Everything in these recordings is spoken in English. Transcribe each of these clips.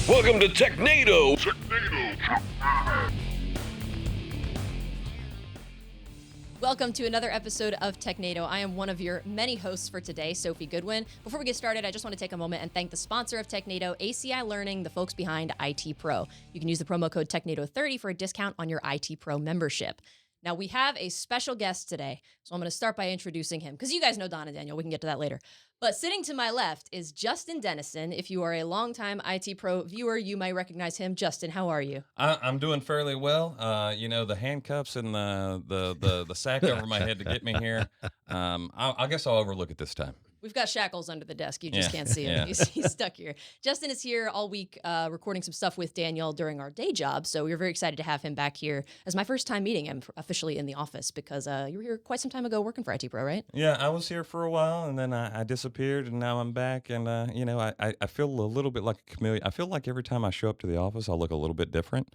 Welcome to Technado. Welcome to another episode of Technado. I am one of your many hosts for today, Sophie Goodwin. Before we get started, I just want to take a moment and thank the sponsor of Technado, ACI Learning, the folks behind IT Pro. You can use the promo code Technado30 for a discount on your IT Pro membership. Now, we have a special guest today, so I'm going to start by introducing him, because you guys know Don and Daniel. We can get to that later. But sitting to my left is Justin Dennison. If you are a longtime IT Pro viewer, you might recognize him. Justin, how are you? I'm doing fairly well. The handcuffs and the sack over my head to get me here. I guess I'll overlook it this time. We've got shackles under the desk. You just can't see him. He's stuck here. Justin is here all week recording some stuff with Daniel during our day job. So we're very excited to have him back here as my first time meeting him officially in the office, because you were here quite some time ago working for IT Pro, right? Yeah, I was here for a while and then I disappeared and now I'm back. And, I feel a little bit like a chameleon. I feel like every time I show up to the office, I look a little bit different.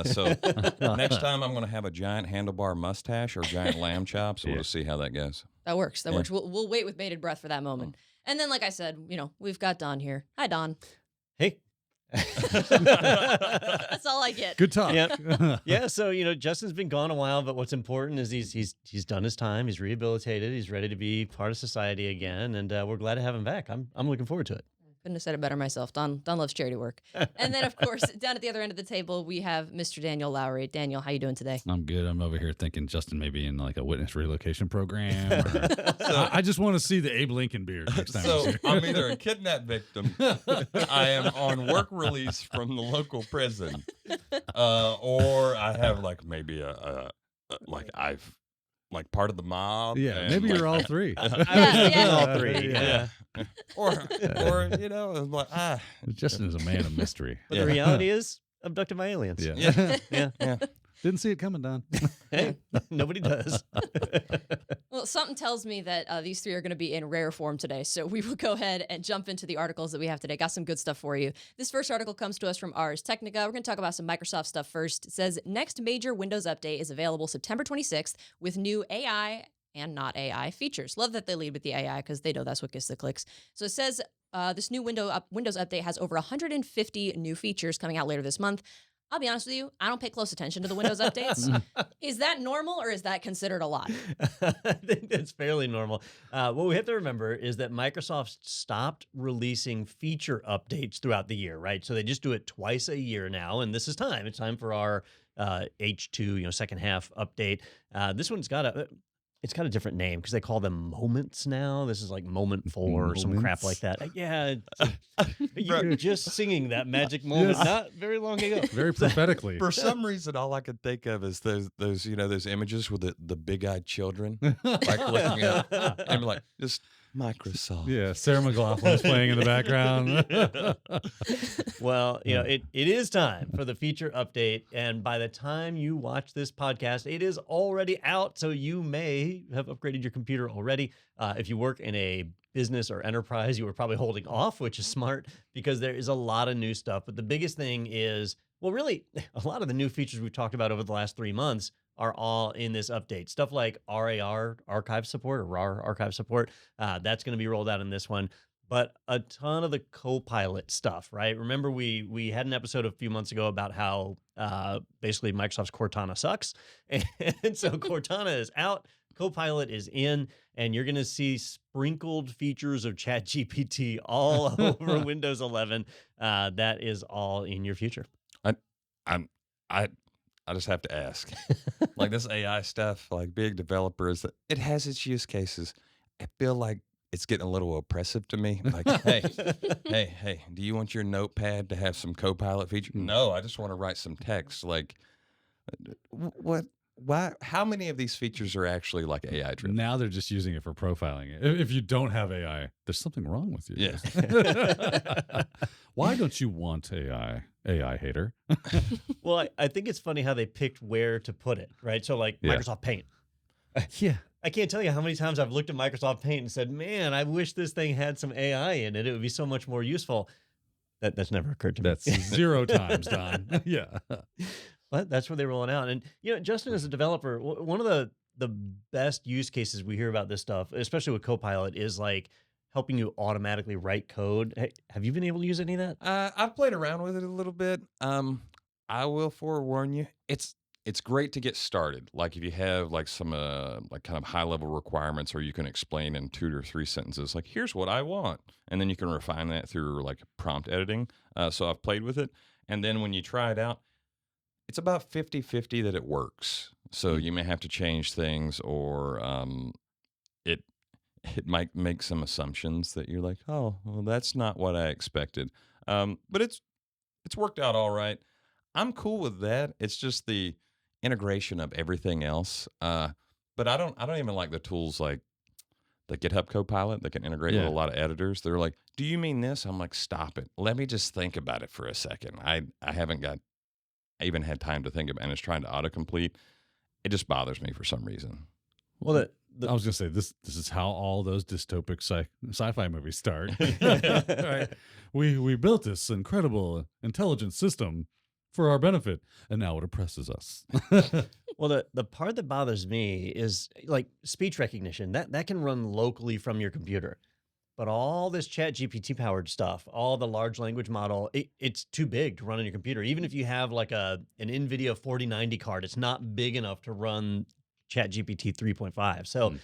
So next time I'm going to have a giant handlebar mustache or giant lamb chops. We'll just see how that goes. That works. That works. We'll wait with bated breath for that moment. And then, like I said, we've got Don here. Hi, Don. Hey. That's all I get. Good talk. Yeah. So, Justin's been gone a while, but what's important is he's done his time. He's rehabilitated. He's ready to be part of society again. And we're glad to have him back. I'm looking forward to it. Couldn't have said it better myself. Don loves charity work. And then, of course, down at the other end of the table, we have Mr. Daniel Lowry. Daniel, how you doing today? I'm good. I'm over here thinking Justin may be in like a witness relocation program. I just want to see the Abe Lincoln beard next time. So I'm either a kidnap victim, I am on work release from the local prison, or I have maybe I've part of the mob. Yeah, maybe you're all three. All three. Yeah. Or Justin is a man of mystery. But the reality is, abducted by aliens. Yeah. Yeah. Didn't see it coming, Don. Hey, nobody does. Well, something tells me that these three are going to be in rare form today, so we will go ahead and jump into the articles that we have today. Got some good stuff for you. This first article comes to us from Ars Technica. We're going to talk about some Microsoft stuff first. It says, next major Windows update is available September 26th with new AI and not AI features. Love that they lead with the AI because they know that's what gets the clicks. So it says this new Windows update has over 150 new features coming out later this month. I'll be honest with you, I don't pay close attention to the Windows updates. Is that normal or is that considered a lot? I think that's fairly normal. What we have to remember is that Microsoft stopped releasing feature updates throughout the year, right? So they just do it twice a year now, and this is time. It's time for our H2, second half update. This one's got it's got a different name because they call them moments now. This is like moment 4 or some crap like that. Yeah. You were just singing that magic moment not very long ago. Very prophetically. For some reason, all I could think of is those images with the big-eyed children, looking up and just Microsoft. Yeah, Sarah McLachlan is playing in the background. Well, it is time for the feature update, and by the time you watch this podcast, it is already out, so you may have upgraded your computer already. If you work in a business or enterprise, you were probably holding off, which is smart because there is a lot of new stuff. But the biggest thing is, well, really, a lot of the new features we've talked about over the last 3 months are all in this update. Stuff like RAR archive support or RAR archive support, that's going to be rolled out in this one. But a ton of the Copilot stuff, right? Remember, we had an episode a few months ago about how basically Microsoft's Cortana sucks. And so Cortana is out, Copilot is in, and you're going to see sprinkled features of ChatGPT all over Windows 11. That is all in your future. I just have to ask, this AI stuff, big developers, it has its use cases. I feel like it's getting a little oppressive to me. Hey, do you want your notepad to have some Copilot feature? No, I just want to write some text. What? Why? How many of these features are actually AI driven? Now they're just using it for profiling. If you don't have AI, there's something wrong with you. Yeah. Why don't you want AI? AI hater. Well, I think it's funny how they picked where to put it, right? So Microsoft Paint. Yeah. I can't tell you how many times I've looked at Microsoft Paint and said, man, I wish this thing had some AI in it. It would be so much more useful. That's never occurred to me. That's 0 times, Don. Yeah. But that's where they're rolling out. And, Justin, as a developer, one of the best use cases we hear about this stuff, especially with Copilot, is helping you automatically write code. Have you been able to use any of that? I've played around with it a little bit. I will forewarn you, it's great to get started. Like if you have like some like kind of high level requirements, or you can explain in 2 or 3 sentences, like here's what I want, and then you can refine that through like prompt editing. So I've played with it, and then when you try it out, it's about 50-50 that it works. So you may have to change things, or it might make some assumptions that you're like, oh, well, that's not what I expected. But it's worked out all right. I'm cool with that. It's just the integration of everything else. But I don't even like the tools like the GitHub Copilot that can integrate with a lot of editors. They're like, do you mean this? I'm like, stop it. Let me just think about it for a second. I haven't even had time to think about it, and it's trying to autocomplete. It just bothers me for some reason. Well, I was gonna say this is how all those dystopic sci-fi movies start. Right? We built this incredible intelligent system for our benefit, and now it oppresses us. Well, the part that bothers me is like speech recognition. That can run locally from your computer. But all this chat GPT powered stuff, all the large language model, it's too big to run on your computer. Even if you have like an NVIDIA 4090 card, it's not big enough to run chat GPT 3.5. So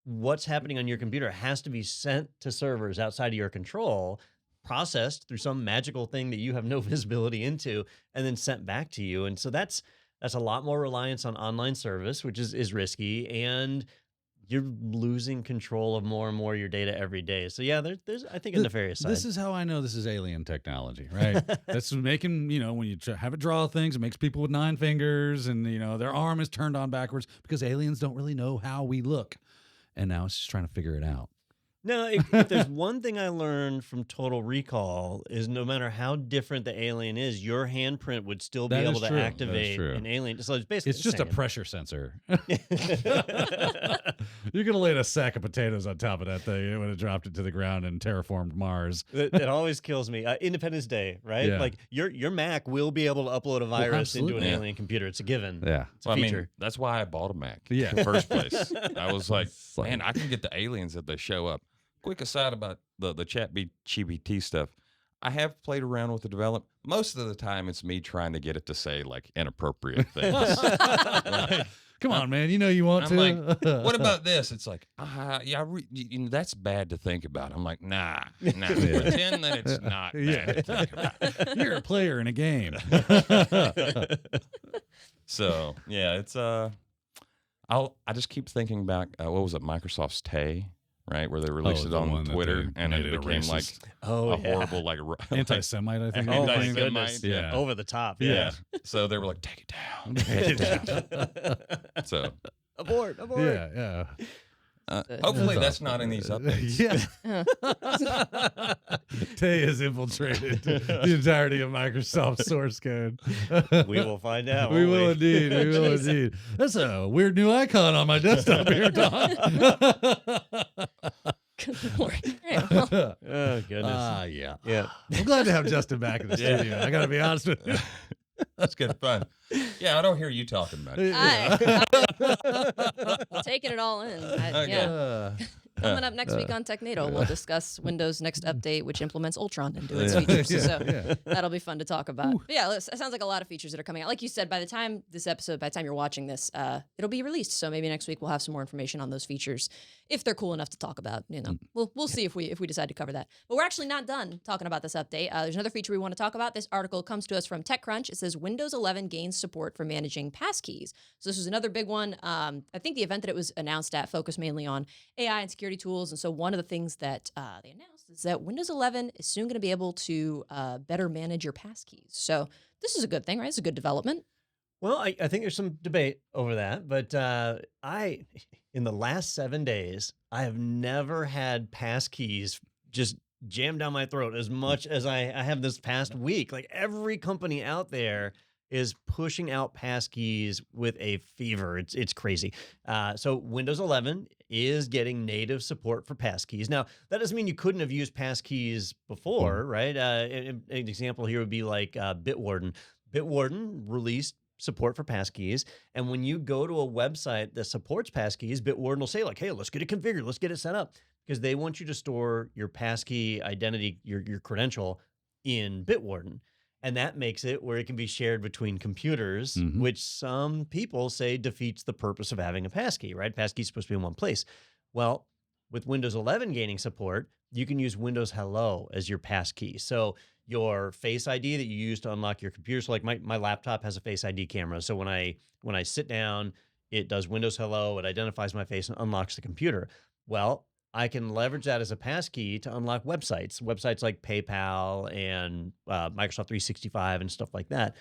what's happening on your computer has to be sent to servers outside of your control, processed through some magical thing that you have no visibility into, and then sent back to you. And so that's a lot more reliance on online service, which is risky, and you're losing control of more and more of your data every day. So yeah, there's I think a nefarious side. This is how I know this is alien technology, right? That's making, when you have it draw things, it makes people with 9 fingers, and their arm is turned on backwards because aliens don't really know how we look, and now it's just trying to figure it out. No, if there's one thing I learned from Total Recall is no matter how different the alien is, your handprint would still be able to activate an alien. So it's basically just a pressure sensor. You could have laid a sack of potatoes on top of that thing. It would have dropped it to the ground and terraformed Mars. That always kills me. Independence Day, right? Yeah. Like your Mac will be able to upload a virus into an alien computer. It's a given. Yeah. It's a feature. I mean, that's why I bought a Mac Yeah. in the first place. I was like, man, I can get the aliens if they show up. Quick aside about the chat GPT stuff. I have played around with the development. Most of the time, it's me trying to get it to say like inappropriate things. Like, come on, man. You want I'm to. like, what about this? It's like, that's bad to think about. I'm like, nah. Pretend that it's not bad to think about. You're a player in a game. So yeah, it's I just keep thinking back. What was it? Microsoft's Tay. Right, where they released it on Twitter, and it became like a horrible, like anti-Semite, I think. Oh my goodness! Yeah, over the top. Yeah. So they were like, "Take it down, take it down." So abort. Yeah. Hopefully, that's not in these updates. Yeah. Tay has infiltrated the entirety of Microsoft's source code. We will find out. We will indeed. We will indeed. That's a weird new icon on my desktop here, Don. Good Lord. Right, well, Oh goodness. Yeah. I'm glad to have Justin back in the studio. I got to be honest with you. That's good fun. Yeah, I don't hear you talking about it. I'm taking it all in. Yeah. Coming up next week on Technado, we'll discuss Windows' next update, which implements Ultron into its features. So that'll be fun to talk about. But yeah, it sounds like a lot of features that are coming out. Like you said, by the time you're watching this, it'll be released. So maybe next week we'll have some more information on those features if they're cool enough to talk about. We'll see if we decide to cover that. But we're actually not done talking about this update. There's another feature we want to talk about. This article comes to us from TechCrunch. It says Windows 11 gains support for managing passkeys. So this was another big one. I think the event that it was announced at focused mainly on AI and security tools. And so one of the things that they announced is that Windows 11 is soon going to be able to better manage your passkeys. So this is a good thing, right? It's a good development. Well, I think there's some debate over that, but in the last 7 days, I have never had passkeys just jammed down my throat as much as I have this past week. Like every company out there is pushing out passkeys with a fever. It's crazy. So Windows 11 is getting native support for passkeys. Now, that doesn't mean you couldn't have used passkeys before, right? An example here would be like Bitwarden. Bitwarden released support for passkeys. And when you go to a website that supports passkeys, Bitwarden will say like, hey, let's get it configured. Let's get it set up, because they want you to store your passkey identity, your credential in Bitwarden. And that makes it where it can be shared between computers, which some people say defeats the purpose of having a passkey, right? Passkey is supposed to be in one place. Well, with Windows 11 gaining support, you can use Windows Hello as your passkey. So your Face ID that you use to unlock your computer. So like my laptop has a Face ID camera. So when I sit down, it does Windows Hello, it identifies my face and unlocks the computer. Well, I can leverage that as a passkey to unlock websites like PayPal and Microsoft 365 and stuff like that.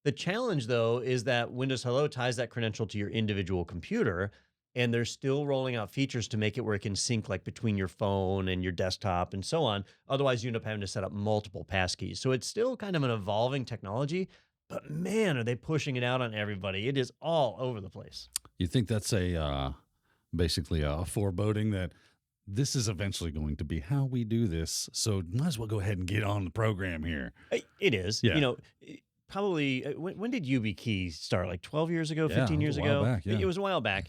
The challenge, though, is that Windows Hello ties that credential to your individual computer, and they're still rolling out features to make it where it can sync like between your phone and your desktop and so on. Otherwise, you end up having to set up multiple passkeys. So it's still kind of an evolving technology, but man, are they pushing it out on everybody. It is all over the place. You think that's basically a foreboding that this is eventually going to be how we do this, so might as well go ahead and get on the program here. It is. Yeah. You know, probably, when did YubiKey start? Like 12 years ago, 15 years ago? Back, yeah. It was a while back.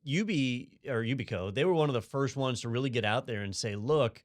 Yubico, they were one of the first ones to really get out there and say, look,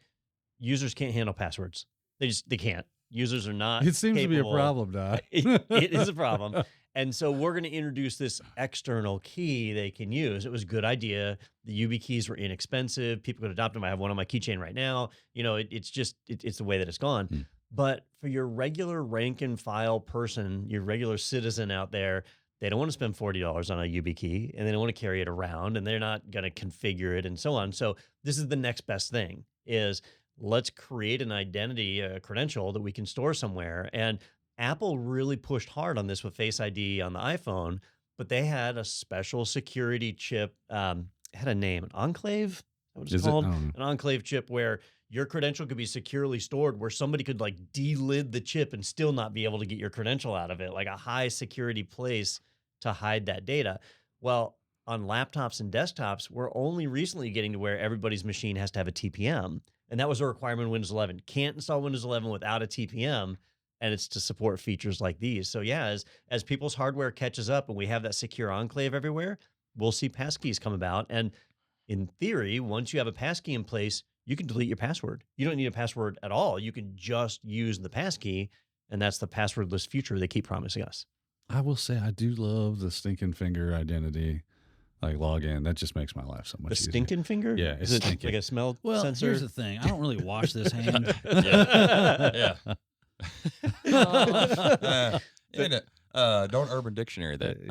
users can't handle passwords. They can't. Users are not It seems capable. to be a problem, Doc. It is a problem. And so we're going to introduce this external key they can use. It was a good idea. The YubiKeys were inexpensive. People could adopt them. I have one on my keychain right now. You know, it's the way that it's gone. But for your regular rank and file person, your regular citizen out there, they don't want to spend $40 on a YubiKey, and they don't want to carry it around, and they're not going to configure it and so on. So this is the next best thing is let's create an identity, a credential that we can store somewhere. And Apple really pushed hard on this with Face ID on the iPhone, but they had a special security chip. It had a name, an enclave. Is that what it's called? An enclave chip where your credential could be securely stored, where somebody could like delid the chip and still not be able to get your credential out of it, like a high security place to hide that data. Well, on laptops and desktops, we're only recently getting to where everybody's machine has to have a TPM. And that was a requirement in Windows 11. Can't install Windows 11 without a TPM. And it's to support features like these. So yeah, as people's hardware catches up and we have that secure enclave everywhere, we'll see passkeys come about. And in theory, once you have a passkey in place, you can delete your password. You don't need a password at all. You can just use the passkey, and that's the passwordless future they keep promising us. I will say I do love the stinking finger identity, like login. That just makes my life so much easier. The stinking finger? Yeah, it's Is it stinky. like a smell Well, sensor? here's the thing. I don't really wash this hand. Yeah. Don't Urban Dictionary that.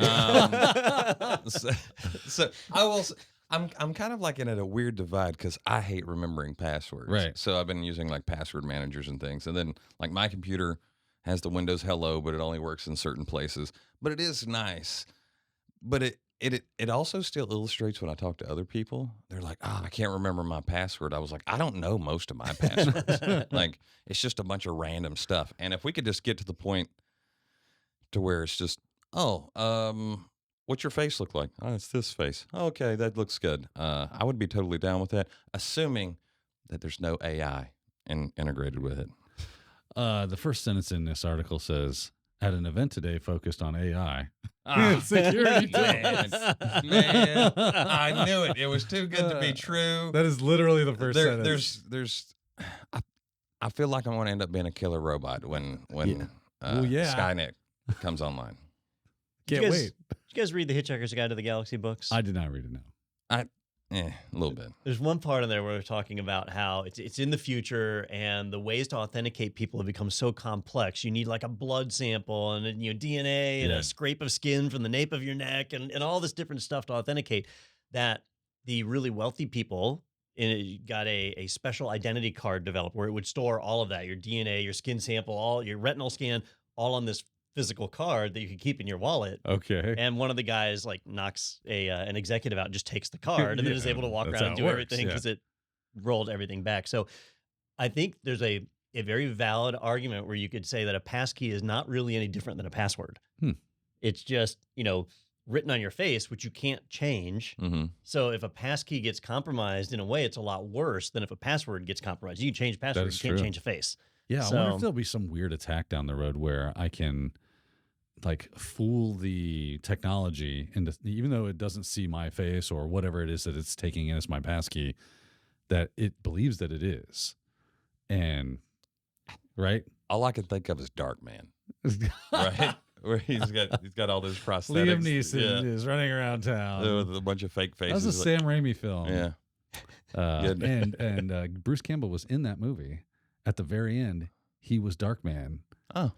So I will. I'm kind of like in a weird divide because I hate remembering passwords. Right. So I've been using like password managers and things, and then like my computer has the Windows Hello, but it only works in certain places. But it is nice. But it also still illustrates when I talk to other people. They're like, I can't remember my password. I was like, I don't know most of my passwords. Like, it's just a bunch of random stuff. And if we could just get to the point to where it's just, what's your face look like? Oh, it's this face. Okay, that looks good. I would be totally down with that, assuming that there's no AI integrated with it. The first sentence in this article says, at an event today focused on AI. Security man, I knew it. It was too good to be true. That is literally the first sentence. I feel like I'm going to end up being a killer robot when Skynet comes online. Can't wait. Did you guys read the Hitchhiker's Guide to the Galaxy books? I did not read it, no. A little bit. There's one part in there where we're talking about how it's in the future and the ways to authenticate people have become so complex. You need like a blood sample and DNA and a scrape of skin from the nape of your neck and all this different stuff to authenticate, that the really wealthy people got a special identity card developed where it would store all of that, your DNA, your skin sample, all your retinal scan, all on this physical card that you can keep in your wallet. Okay. And one of the guys like knocks an executive out and just takes the card and then is able to walk around and do everything because it rolled everything back. So I think there's a very valid argument where you could say that a passkey is not really any different than a password. It's just, written on your face, which you can't change. Mm-hmm. So if a passkey gets compromised in a way, it's a lot worse than if a password gets compromised. You can change password, you can't change a face. Yeah, So, I wonder if there'll be some weird attack down the road where I can like fool the technology into, even though it doesn't see my face or whatever it is that it's taking in as my passkey, that it believes that it is. And right. All I can think of is Dark Man, right? Where he's got all those prosthetics. Liam Neeson is running around town with a bunch of fake faces. That was a Sam Raimi film. Yeah. And Bruce Campbell was in that movie. At the very end, he was Darkman. Oh.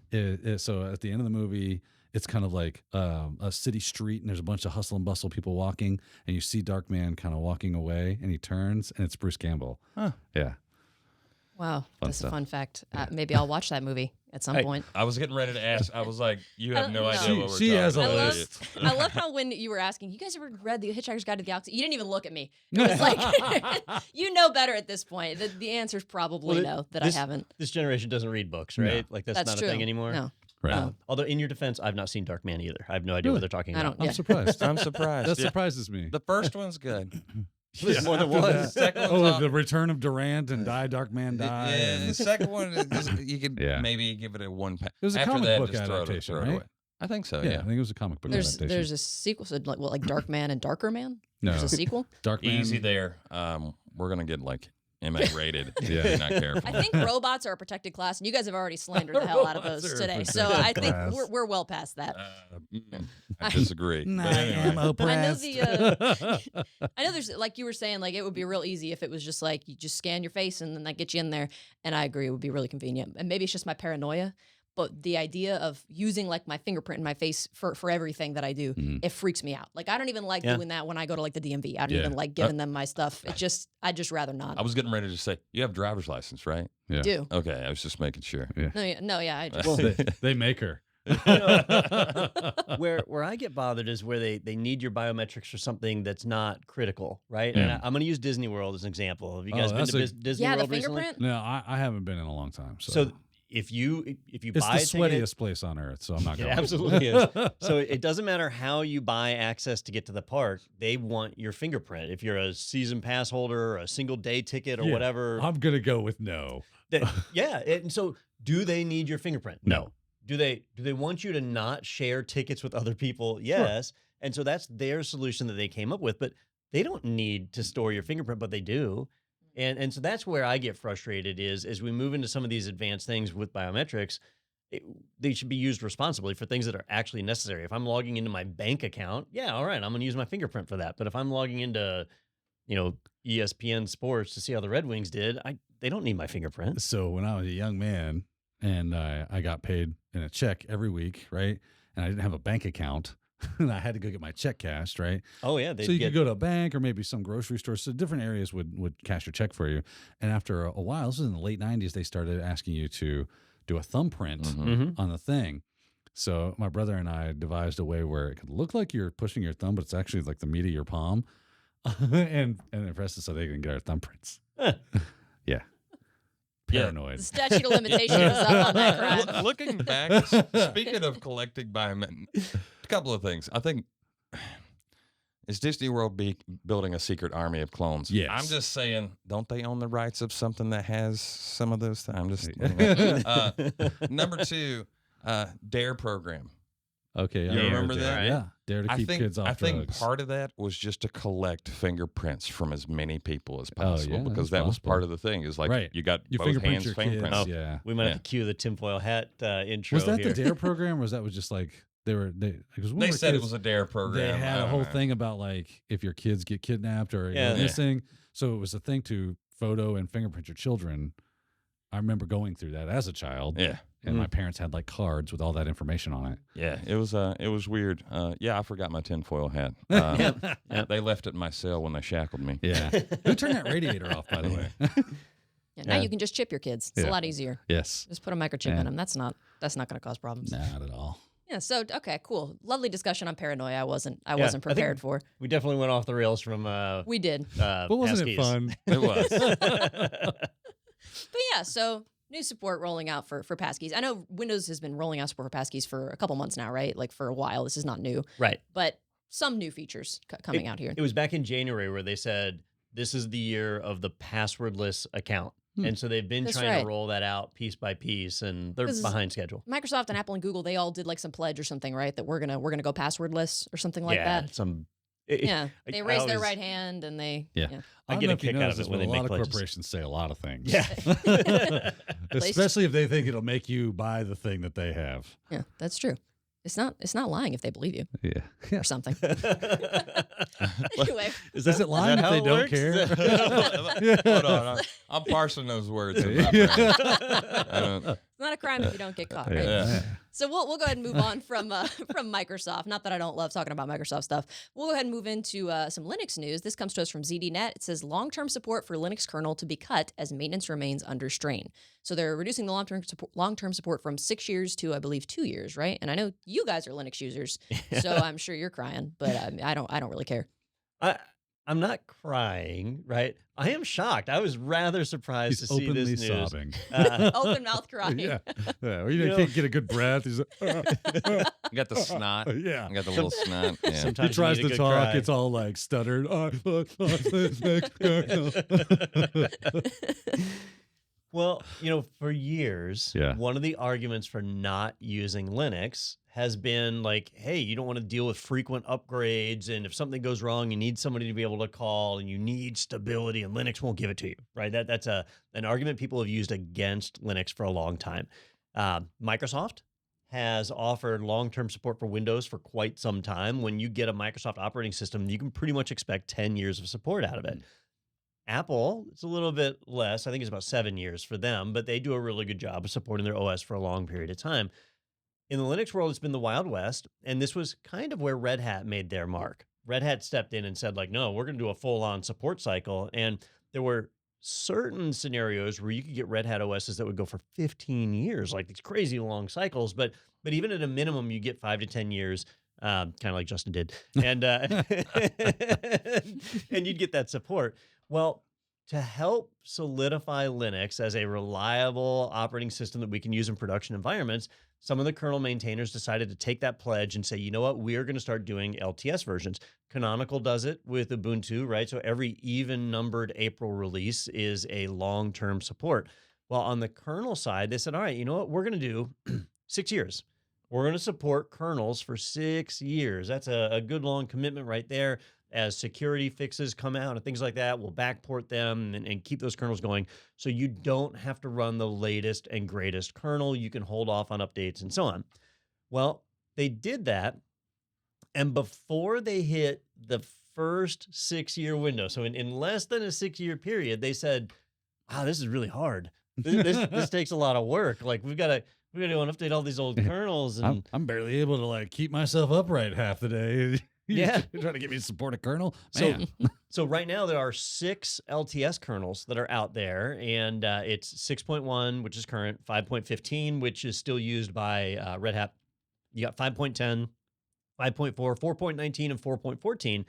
So at the end of the movie, it's kind of like a city street, and there's a bunch of hustle and bustle people walking, and you see Darkman kind of walking away, and he turns, and it's Bruce Campbell. Huh. Yeah. Wow, that's stuff. a fun fact. Maybe I'll watch that movie at some point. I was getting ready to ask. I was like, you have no idea what we're She talking has a about. list. I love how when you were asking, you guys ever read The Hitchhiker's Guide to the Galaxy? You didn't even look at me. It was like, you know better at this point. The answer's probably no, that I haven't. This generation doesn't read books, right? No. Like that's not true. a thing anymore. No. Right. Although in your defense, I've not seen Dark Man either. I have no idea what they're talking about. I'm surprised. I'm surprised. That Yeah. surprises me. The first one's good. There's more than one. The second one's The return of Durant and Darkman die. Yeah, and- the second one, you could Yeah. maybe give it a one. It was a After comic that, book just throw it adaptation, away. right? I think so. yeah, I Yeah. think it was a comic book There's adaptation. a sequel, so like Dark Man and Darker Man? No. There's a sequel? Darkman. Easy there. We're gonna get like MA rated. Yeah. If you're not careful. I think robots are a protected class, and you guys have already slandered the hell out of Robots those are a today. So protected I think class. we're well past that. I disagree. I But anyway. am oppressed. I know there's, like you were saying, like it would be real easy if it was just like you just scan your face and then that gets you in there. And I agree, it would be really convenient. And maybe it's just my paranoia, but the idea of using like my fingerprint in my face for everything that I do, it freaks me out. Like I don't even like doing that when I go to like the DMV. I don't even like giving them my stuff. I'd just rather not. I was getting ready to say, you have a driver's license, right? Yeah. do. Okay, I was just making sure. Yeah. I just. Well, they make her. Where I get bothered is where they need your biometrics for something that's not critical, right? Yeah. And I'm going to use Disney World as an example. Have you guys been that's to a- Disney Yeah, the World recently? fingerprint. No, I haven't been in a long time. So if you it's buy the a ticket, sweatiest place on earth, so I'm not it going. absolutely is. So it doesn't matter how you buy access to get to the park; they want your fingerprint. If you're a season pass holder, or a single day ticket, or Yeah, whatever, I'm gonna go with no. And so do they need your fingerprint? No. Do they want you to not share tickets with other people? Yes. And so that's their solution that they came up with, but they don't need to store your fingerprint, but they do. And so that's where I get frustrated is as we move into some of these advanced things with biometrics, they should be used responsibly for things that are actually necessary. If I'm logging into my bank account, yeah, all right, I'm going to use my fingerprint for that. But if I'm logging into, ESPN Sports to see how the Red Wings did, they don't need my fingerprint. So when I was a young man and I got paid in a check every week, right? And I didn't have a bank account, and I had to go get my check cashed, right? Oh yeah, So you could go to a bank or maybe some grocery store. So different areas would cash your check for you. And after a while, this was in the late 90s, they started asking you to do a thumbprint Mm-hmm. on the thing. So my brother and I devised a way where it could look like you're pushing your thumb, but it's actually like the meat of your palm. and the rest is so they can get our thumbprints. Yeah. Paranoid. The statute of limitations is up on that crime. Looking back, speaking of collecting biometrics, a couple of things. I think, is Disney World building a secret army of clones? Yes. I'm just saying, don't they own the rights of something that has some of those things? I'm just, number two, DARE program. Okay. You I remember that? Yeah. Dare to keep kids off I think drugs. part of that was just to collect fingerprints from as many people as possible, yeah, because that's that was possible. part of the thing. Is like Right. you got You both fingerprint hands your fingerprints. kids. Yeah. We might Yeah. have to cue the tinfoil hat intro. Was that here. the DARE program, or was that just like because when They we were said it kids, was a DARE program. They had I a don't whole know. thing about like if your kids get kidnapped or Yeah. go missing. So it was a thing to photo and fingerprint your children. I remember going through that as a child. Yeah. And my parents had like cards with all that information on it. Yeah, it was weird. Yeah, I forgot my tinfoil hat. They left it in my cell when they shackled me. Yeah. Who turned that radiator off, by the way? Yeah, now you can just chip your kids. It's a Yeah. lot easier. Yes. Just put a microchip in them. That's not going to cause problems. Not at all. Yeah. So okay, cool. Lovely discussion on paranoia. I wasn't I think- prepared for. We definitely went off the rails from We did. But wasn't it passkeys. fun? It was. But yeah, so new support rolling out for passkeys. I know Windows has been rolling out support for passkeys for a couple months now, right? Like for a while. This is not new, Right. but some new features coming out here. It was back in January where they said this is the year of the passwordless account. And so they've been That's trying right. to roll that out piece by piece, and they're 'Cause behind schedule. Microsoft and Apple and Google, they all did like some pledge or something, right? That we're gonna go passwordless or something like that. Yeah, they raised their right hand and they. Yeah. I don't get know a if you kick out noticed of it this, when but they a make lot of pledges. corporations say a lot of things. Yeah. Especially if they think it'll make you buy the thing that they have. Yeah, that's true. It's not lying if they believe you Yeah. or something. Anyway, Is it lying if how they it don't works? care? Hold on, I'm parsing those words. In my brain. it's not a crime if you don't get caught, right? Yeah. So we'll go ahead and move on from Microsoft. Not that I don't love talking about Microsoft stuff. We'll go ahead and move into some Linux news. This comes to us from ZDNet. It says long-term support for Linux kernel to be cut as maintenance remains under strain. So they're reducing the long-term support from 6 years to, I believe, 2 years, right? And I know you guys are Linux users, so I'm sure you're crying, but I don't really care. I'm not crying, right? I am shocked. I was rather surprised He's to see openly this news. sobbing. Open mouth crying. Yeah. Or you can't get a good breath. He's like, You got the snot. yeah. You got the little snot. Yeah. Sometimes He tries you need to a good talk. cry. It's all like stuttered. Well, for years, Yeah. one of the arguments for not using Linux has been like, hey, you don't want to deal with frequent upgrades. And if something goes wrong, you need somebody to be able to call and you need stability and Linux won't give it to you, right? That's an argument people have used against Linux for a long time. Microsoft has offered long-term support for Windows for quite some time. When you get a Microsoft operating system, you can pretty much expect 10 years of support out of it. Apple, it's a little bit less. I think it's about 7 years for them, but they do a really good job of supporting their OS for a long period of time. In the Linux world, it's been the Wild West, and this was kind of where Red Hat made their mark. Red Hat stepped in and said, like, no, we're going to do a full-on support cycle, and there were certain scenarios where you could get Red Hat OSs that would go for 15 years, like these crazy long cycles, but even at a minimum, you get 5 to 10 years, kind of like Justin did, and and you'd get that support. Well, to help solidify Linux as a reliable operating system that we can use in production environments, some of the kernel maintainers decided to take that pledge and say, you know what, we are going to start doing LTS versions. Canonical does it with Ubuntu, right? So every even-numbered April release is a long-term support. Well, on the kernel side, they said, all right, you know what, we're going to do 6 years. We're going to support kernels for 6 years. That's a good long commitment right there. As security fixes come out and things like that, we'll backport them and keep those kernels going. So you don't have to run the latest and greatest kernel. You can hold off on updates and so on. Well, they did that. And before they hit the first 6-year window, so in less than a 6-year period, they said, wow, this is really hard. This takes a lot of work. Like we got to update all these old kernels. And I'm barely able to like keep myself upright half the day. Yeah. You're trying to get me to support a kernel? Man. So right now there are 6 LTS kernels that are out there, and it's 6.1, which is current, 5.15, which is still used by Red Hat. You got 5.10, 5.4, 4.19, and 4.14.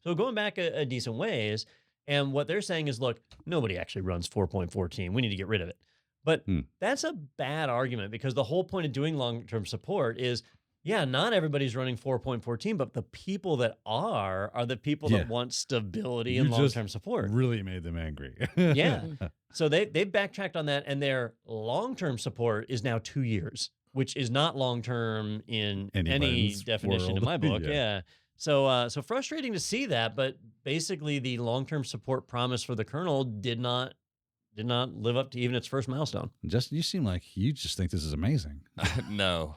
So going back a decent ways, and what they're saying is, look, nobody actually runs 4.14. We need to get rid of it. But that's a bad argument because the whole point of doing long-term support is, yeah, not everybody's running 4.14, but the people that are the people that want stability and long-term support. Really made them angry. Yeah. So they've backtracked on that, and their long-term support is now 2 years, which is not long-term in any Anybody's definition in world. my book. Yeah. Yeah. So frustrating to see that, but basically the long-term support promise for the kernel did not live up to even its first milestone. Justin, you seem like you just think this is amazing. No.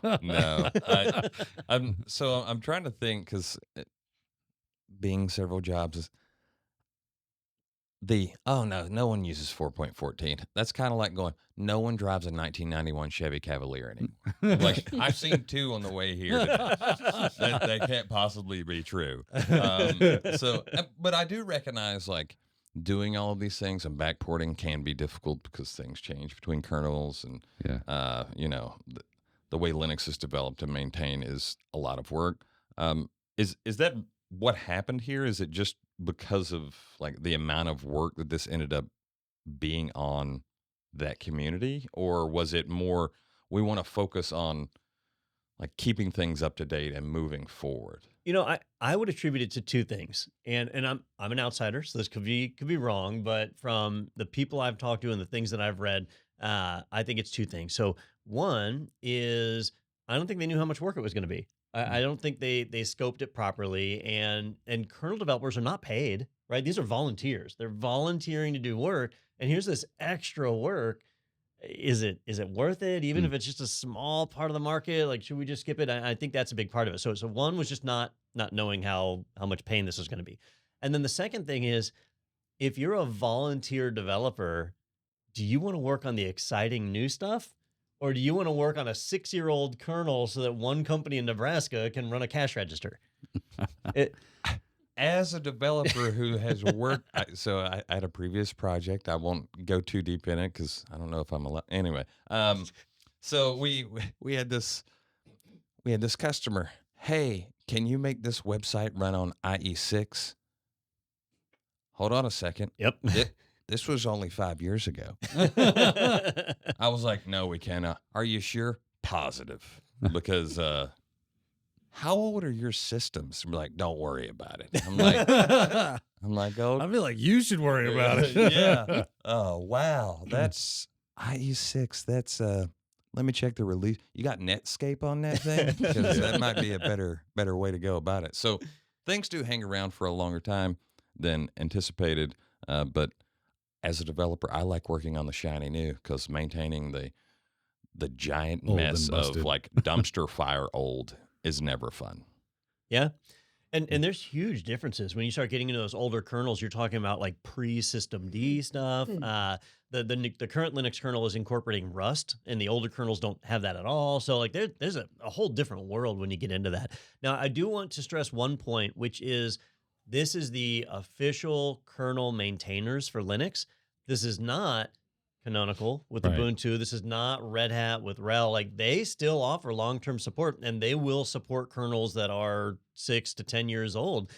I'm trying to think because being several jobs is no one uses 4.14. That's kind of like going, no one drives a 1991 Chevy Cavalier anymore. Like I've seen 2 on the way here that can't possibly be true. But I do recognize like doing all of these things and backporting can be difficult because things change between kernels and the way Linux is developed and maintained is a lot of work. Is that what happened here? Is it just because of like the amount of work that this ended up being on that community, or was it more we want to focus on like keeping things up to date and moving forward? I would attribute it to two things, and I'm an outsider, so this could be wrong, but from the people I've talked to and the things that I've read, I think it's two things. So one is I don't think they knew how much work it was going to be. I don't think they scoped it properly, and kernel developers are not paid, right? These are volunteers. They're volunteering to do work, and here's this extra work. Is it worth it? Even if it's just a small part of the market, like, should we just skip it? I think that's a big part of it. So one was just not knowing how much pain this was going to be. And then the second thing is, if you're a volunteer developer, do you want to work on the exciting new stuff? Or do you want to work on a 6-year-old kernel so that one company in Nebraska can run a cash register? As a developer who has worked, I had a previous project. I won't go too deep in it because I don't know if I'm allowed. Anyway, so we had this customer. Hey, can you make this website run on IE6? Hold on a second. Yep. This was only 5 years ago. I was like, no, we cannot. Are you sure? Positive. Because how old are your systems? We're like, don't worry about it. I'm like, oh. I feel like you should worry about it. Yeah. Oh, wow. That's IE6. That's let me check the release. You got Netscape on that thing? Because that might be a better way to go about it. So things do hang around for a longer time than anticipated. But as a developer, I like working on the shiny new because maintaining the giant Old mess and busted. of like dumpster fire old is never fun. Yeah. And there's huge differences when you start getting into those older kernels. You're talking about like pre-system D stuff. The current Linux kernel is incorporating Rust, and the older kernels don't have that at all. So like there's a whole different world when you get into that. Now, I do want to stress one point, which is this is the official kernel maintainers for Linux. This is not Canonical with Right. Ubuntu. This is not Red Hat with RHEL. Like, they still offer long-term support, and they will support kernels that are 6 to 10 years old.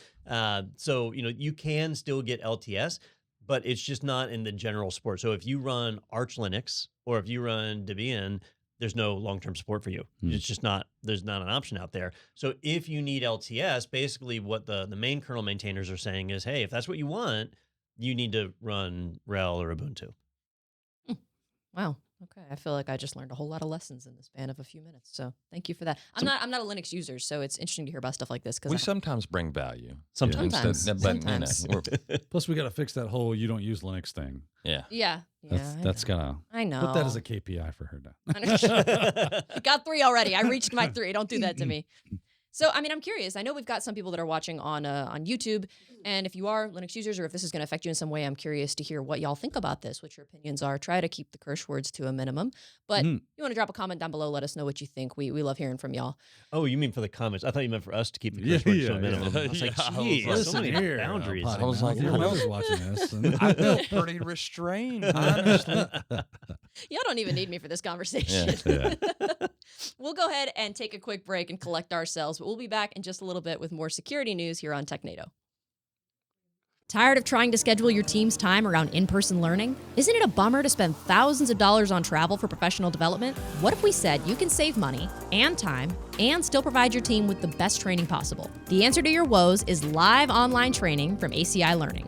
So, you can still get LTS, but it's just not in the general support. So if you run Arch Linux or if you run Debian, there's no long-term support for you. It's just there's not an option out there. So if you need LTS, basically what the main kernel maintainers are saying is, hey, if that's what you want, you need to run RHEL or Ubuntu. Wow. Okay. I feel like I just learned a whole lot of lessons in the span of a few minutes. So thank you for that. I'm not a Linux user, so it's interesting to hear about stuff like this. We sometimes bring value. Sometimes. Sometimes. Plus, we got to fix that whole "you don't use Linux" thing. Yeah. Yeah. That's gotta. I know. Put that as a KPI for her now. I got 3 already. I reached my 3. Don't do that to me. So, I mean, I'm curious. I know we've got some people that are watching on YouTube, and if you are Linux users or if this is going to affect you in some way, I'm curious to hear what y'all think about this, what your opinions are. Try to keep the curse words to a minimum. But you want to drop a comment down below, let us know what you think. We love hearing from y'all. Oh, you mean for the comments? I thought you meant for us to keep the curse words to a minimum. yeah. I was like, Yeah, I was geez, like, so many here, boundaries. Potty I was Mouth. like, your I know. mother's watching this. and- I feel pretty restrained, honestly. Y'all don't even need me for this conversation. Yeah. We'll go ahead and take a quick break and collect ourselves, but we'll be back in just a little bit with more security news here on Technado. Tired of trying to schedule your team's time around in-person learning? Isn't it a bummer to spend thousands of dollars on travel for professional development? What if we said you can save money and time and still provide your team with the best training possible? The answer to your woes is live online training from ACI Learning.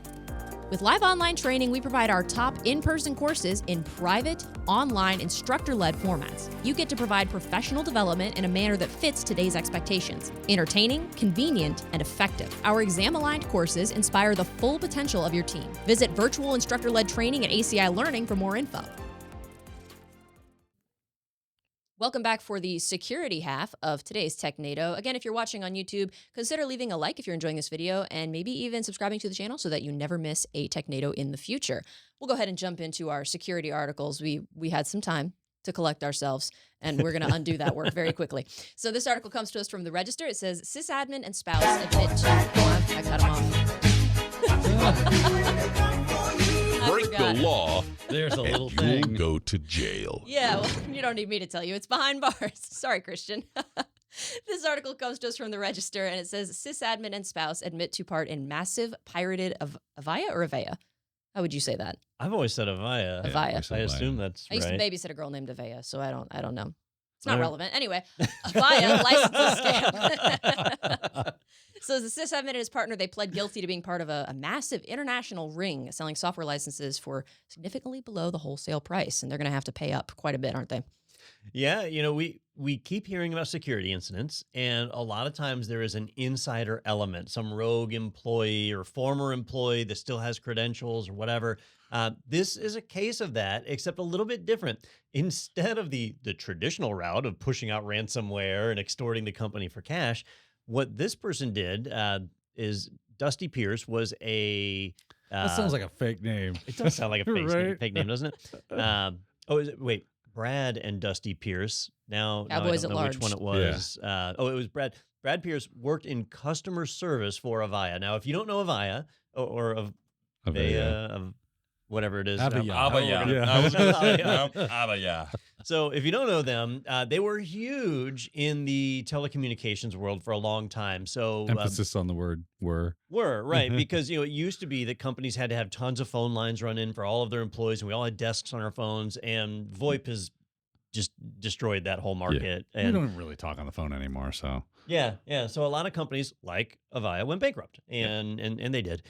With live online training, we provide our top in-person courses in private, online, instructor-led formats. You get to provide professional development in a manner that fits today's expectations. Entertaining, convenient, and effective. Our exam-aligned courses inspire the full potential of your team. Visit virtual instructor-led training at ACI Learning for more info. Welcome back for the security half of today's Technado. Again, if you're watching on YouTube, consider leaving a like if you're enjoying this video and maybe even subscribing to the channel so that you never miss a Technado in the future. We'll go ahead and jump into our security articles. We had some time to collect ourselves, and we're going to undo that work very quickly. So this article comes to us from the Register. It says, sysadmin and spouse admit to... I cut him off. Break the law, There's a little you'll thing. go to jail. Yeah, well, you don't need me to tell you. It's behind bars. Sorry, Christian. This article comes to us from the Register, and it says, sysadmin and spouse admit to part in massive pirated Avaya or Avaya? How would you say that? I've always said Avaya. Avaya. we said I Avaya. assume that's I used to right. babysit a girl named Avaya, so I don't know. It's not All right. relevant. Anyway, Avaya licenses scam. So the sysadmin and his partner, they pled guilty to being part of a massive international ring selling software licenses for significantly below the wholesale price. And they're going to have to pay up quite a bit, aren't they? Yeah, we keep hearing about security incidents, and a lot of times there is an insider element, some rogue employee or former employee that still has credentials or whatever. This is a case of that, except a little bit different. Instead of the traditional route of pushing out ransomware and extorting the company for cash, what this person did is Dusty Pierce was a. That sounds like a fake name. It does sound like a Right? fake name, doesn't it? Wait. Brad and Dusty Pierce. Now I Cowboys don't at know large. which one it was. It was Brad. Brad Pierce worked in customer service for Avaya. Now, if you don't know Avaya or of whatever it is, Avaya. Abaya. Yeah. I was gonna say, Abaya. no, Abaya. So if you don't know them, they were huge in the telecommunications world for a long time. So Emphasis on the word were. were right because it used to be that companies had to have tons of phone lines run in for all of their employees, and we all had desks on our phones. And VoIP has just destroyed that whole market. We And don't really talk on the phone anymore, so. yeah. So a lot of companies like Avaya went bankrupt, and they did.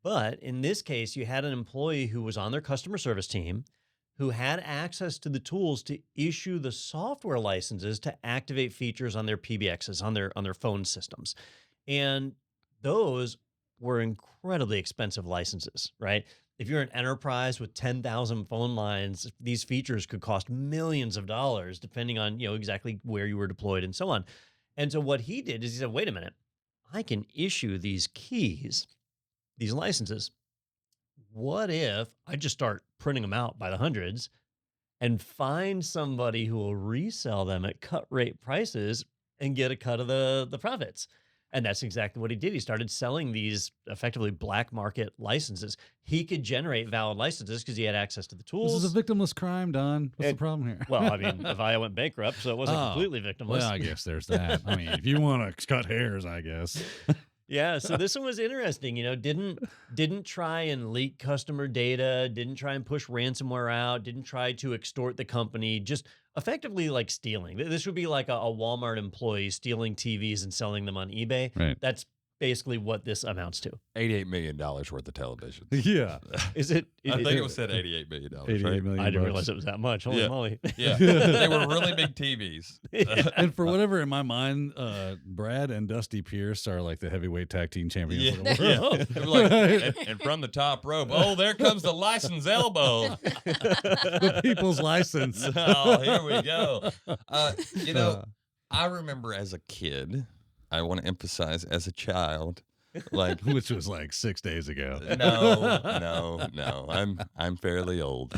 But in this case, you had an employee who was on their customer service team who had access to the tools to issue the software licenses to activate features on their PBXs, on their phone systems. And those were incredibly expensive licenses, right? If you're an enterprise with 10,000 phone lines, these features could cost millions of dollars, depending on exactly where you were deployed and so on. And so what he did is he said, wait a minute, I can issue these keys, these licenses. What if I just start printing them out by the hundreds and find somebody who will resell them at cut rate prices and get a cut of the profits? And that's exactly what he did. He started selling these effectively black market licenses. He could generate valid licenses because he had access to the tools. This is a victimless crime, Don. What's the problem here? Well, I mean, Avaya went bankrupt, so it wasn't completely victimless. Well, I guess there's that. I mean, if you want to cut hairs, I guess. Yeah, so this one was interesting. Didn't try and leak customer data, didn't try and push ransomware out, didn't try to extort the company, just effectively like stealing. This would be like a Walmart employee stealing TVs and selling them on eBay. Right. That's basically what this amounts to. $88 million worth of televisions. Yeah. Is it? I think it was said $88 million. 88 right? million I didn't bucks. realize it was that much. Holy Yeah. moly! Yeah, they were really big TVs. And for whatever in my mind, Brad and Dusty Pierce are like the heavyweight tag team champions of the Yeah. world. They were like, and from the top rope, oh, there comes the license elbow. The people's license. Oh, here we go. I remember as a kid, I want to emphasize as a child, like Which was like 6 days ago. no. I'm fairly old.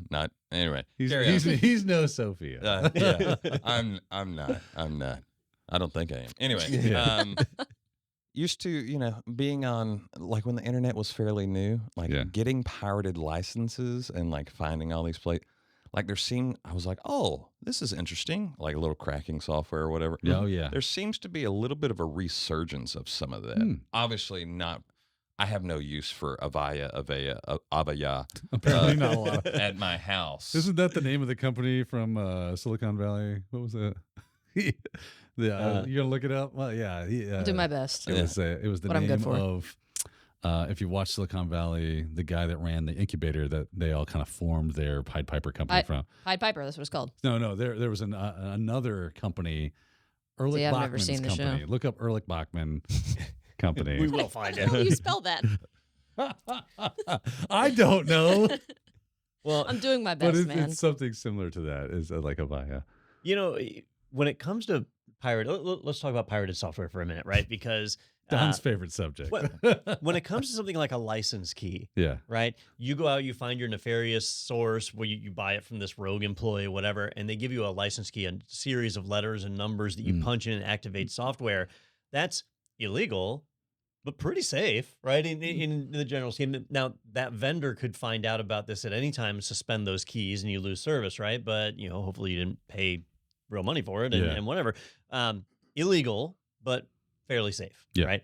Not anyway. He's no Sophia. Yeah, I'm not. I don't think I am. Anyway, Yeah. used to, being on like when the internet was fairly new, like Yeah. getting pirated licenses and like finding all these places. Like I was like, oh, this is interesting. Like a little cracking software or whatever. Oh, yeah. There seems to be a little bit of a resurgence of some of that. Obviously not. I have no use for Avaya Apparently not a lot. at my house. Isn't that the name of the company from Silicon Valley? What was it? You gonna look it up? Well, yeah. I'll do my best. It was the What I'm good name for. of. If you watch Silicon Valley, the guy that ran the incubator that they all kind of formed their Pied Piper company from. Pied Piper, that's what it's called. No, there was another company, Ehrlich See, I've never Bachman's seen the company. show. Look up Ehrlich Bachman company. We will find How do it. you spell that? I don't know, Well, I'm doing my but best, man. it's something similar to that. Is like Avaya. when it comes to let's talk about pirated software for a minute, right? Because Don's favorite subject. when it comes to something like a license key, Yeah. right? You go out, you find your nefarious source where you buy it from this rogue employee, whatever, and they give you a license key, a series of letters and numbers that you punch in and activate software. That's illegal, but pretty safe, right? In the general scheme. Now, that vendor could find out about this at any time and suspend those keys and you lose service, right? But, hopefully you didn't pay real money for it and whatever. Illegal, but fairly safe, right?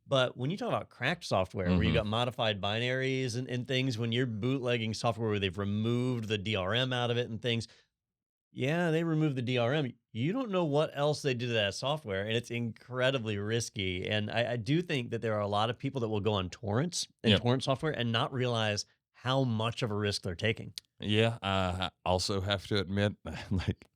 But when you talk about cracked software where you got modified binaries and things, when you're bootlegging software where they've removed the DRM out of it and things, Yeah, they removed the DRM. You don't know what else they did to that software, and it's incredibly risky. And I do think that there are a lot of people that will go on torrents and torrent software and not realize how much of a risk they're taking. Yeah, I also have to admit, like,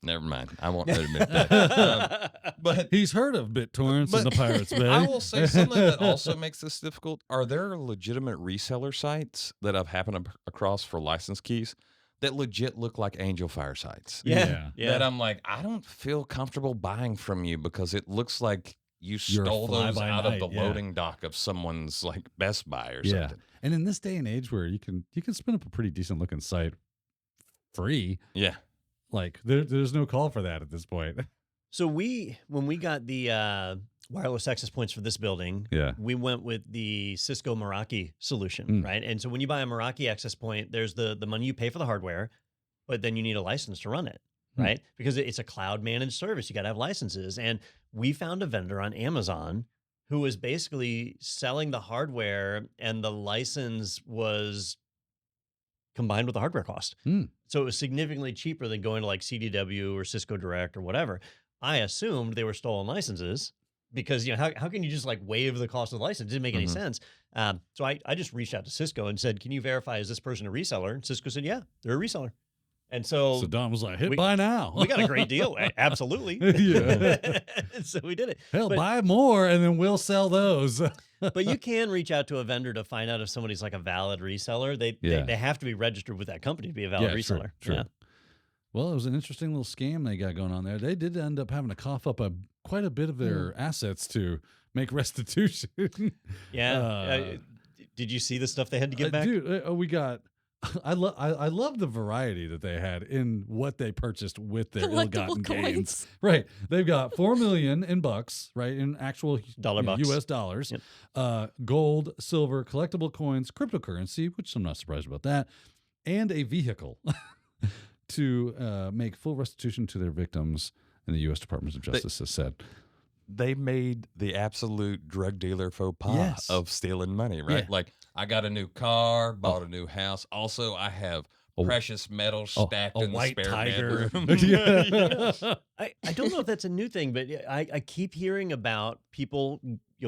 never mind. I won't admit that. But He's heard of BitTorrents and the Pirates Bay. I will say something that also makes this difficult. Are there legitimate reseller sites that I've happened across for license keys that legit look like Angel Fire sites? Yeah. That I'm like, I don't feel comfortable buying from you because it looks like you stole those out of the loading dock of someone's like Best Buy or something. And in this day and age where you can spin up a pretty decent looking site free. Yeah. Like there's no call for that at this point. So when we got the wireless access points for this building, we went with the Cisco Meraki solution, right? And so when you buy a Meraki access point, there's the money you pay for the hardware, but then you need a license to run it, right? Because it's a cloud managed service. You got to have licenses. And we found a vendor on Amazon who was basically selling the hardware, and the license was combined with the hardware cost. So it was significantly cheaper than going to like CDW or Cisco Direct or whatever. I assumed they were stolen licenses because, you know, how can you just like waive the cost of the license? It didn't make any sense. So I just reached out to Cisco and said, can you verify, is this person a reseller? And Cisco said, yeah, they're a reseller. And so Don was like, buy now. We got a great deal. Absolutely. So we did it. Hell, buy more and then we'll sell those. But you can reach out to a vendor to find out if somebody's like a valid reseller. They have to be registered with that company to be a valid reseller. True. Yeah. Well, it was an interesting little scam they got going on there. They did end up having to cough up quite a bit of their assets to make restitution. Did you see the stuff they had to give back? Dude, we got... I love the variety that they had in what they purchased with their ill-gotten gains. Right. They've got $4 million in bucks, right, in actual bucks. U.S. dollars, gold, silver, collectible coins, cryptocurrency, which I'm not surprised about that, and a vehicle to make full restitution to their victims, and the U.S. Department of Justice has said. They made the absolute drug dealer faux pas of stealing money, right? Yeah. Like, I got a new car, bought a new house. Also, I have precious metals stacked in the spare bedroom. I don't know if that's a new thing, but I keep hearing about people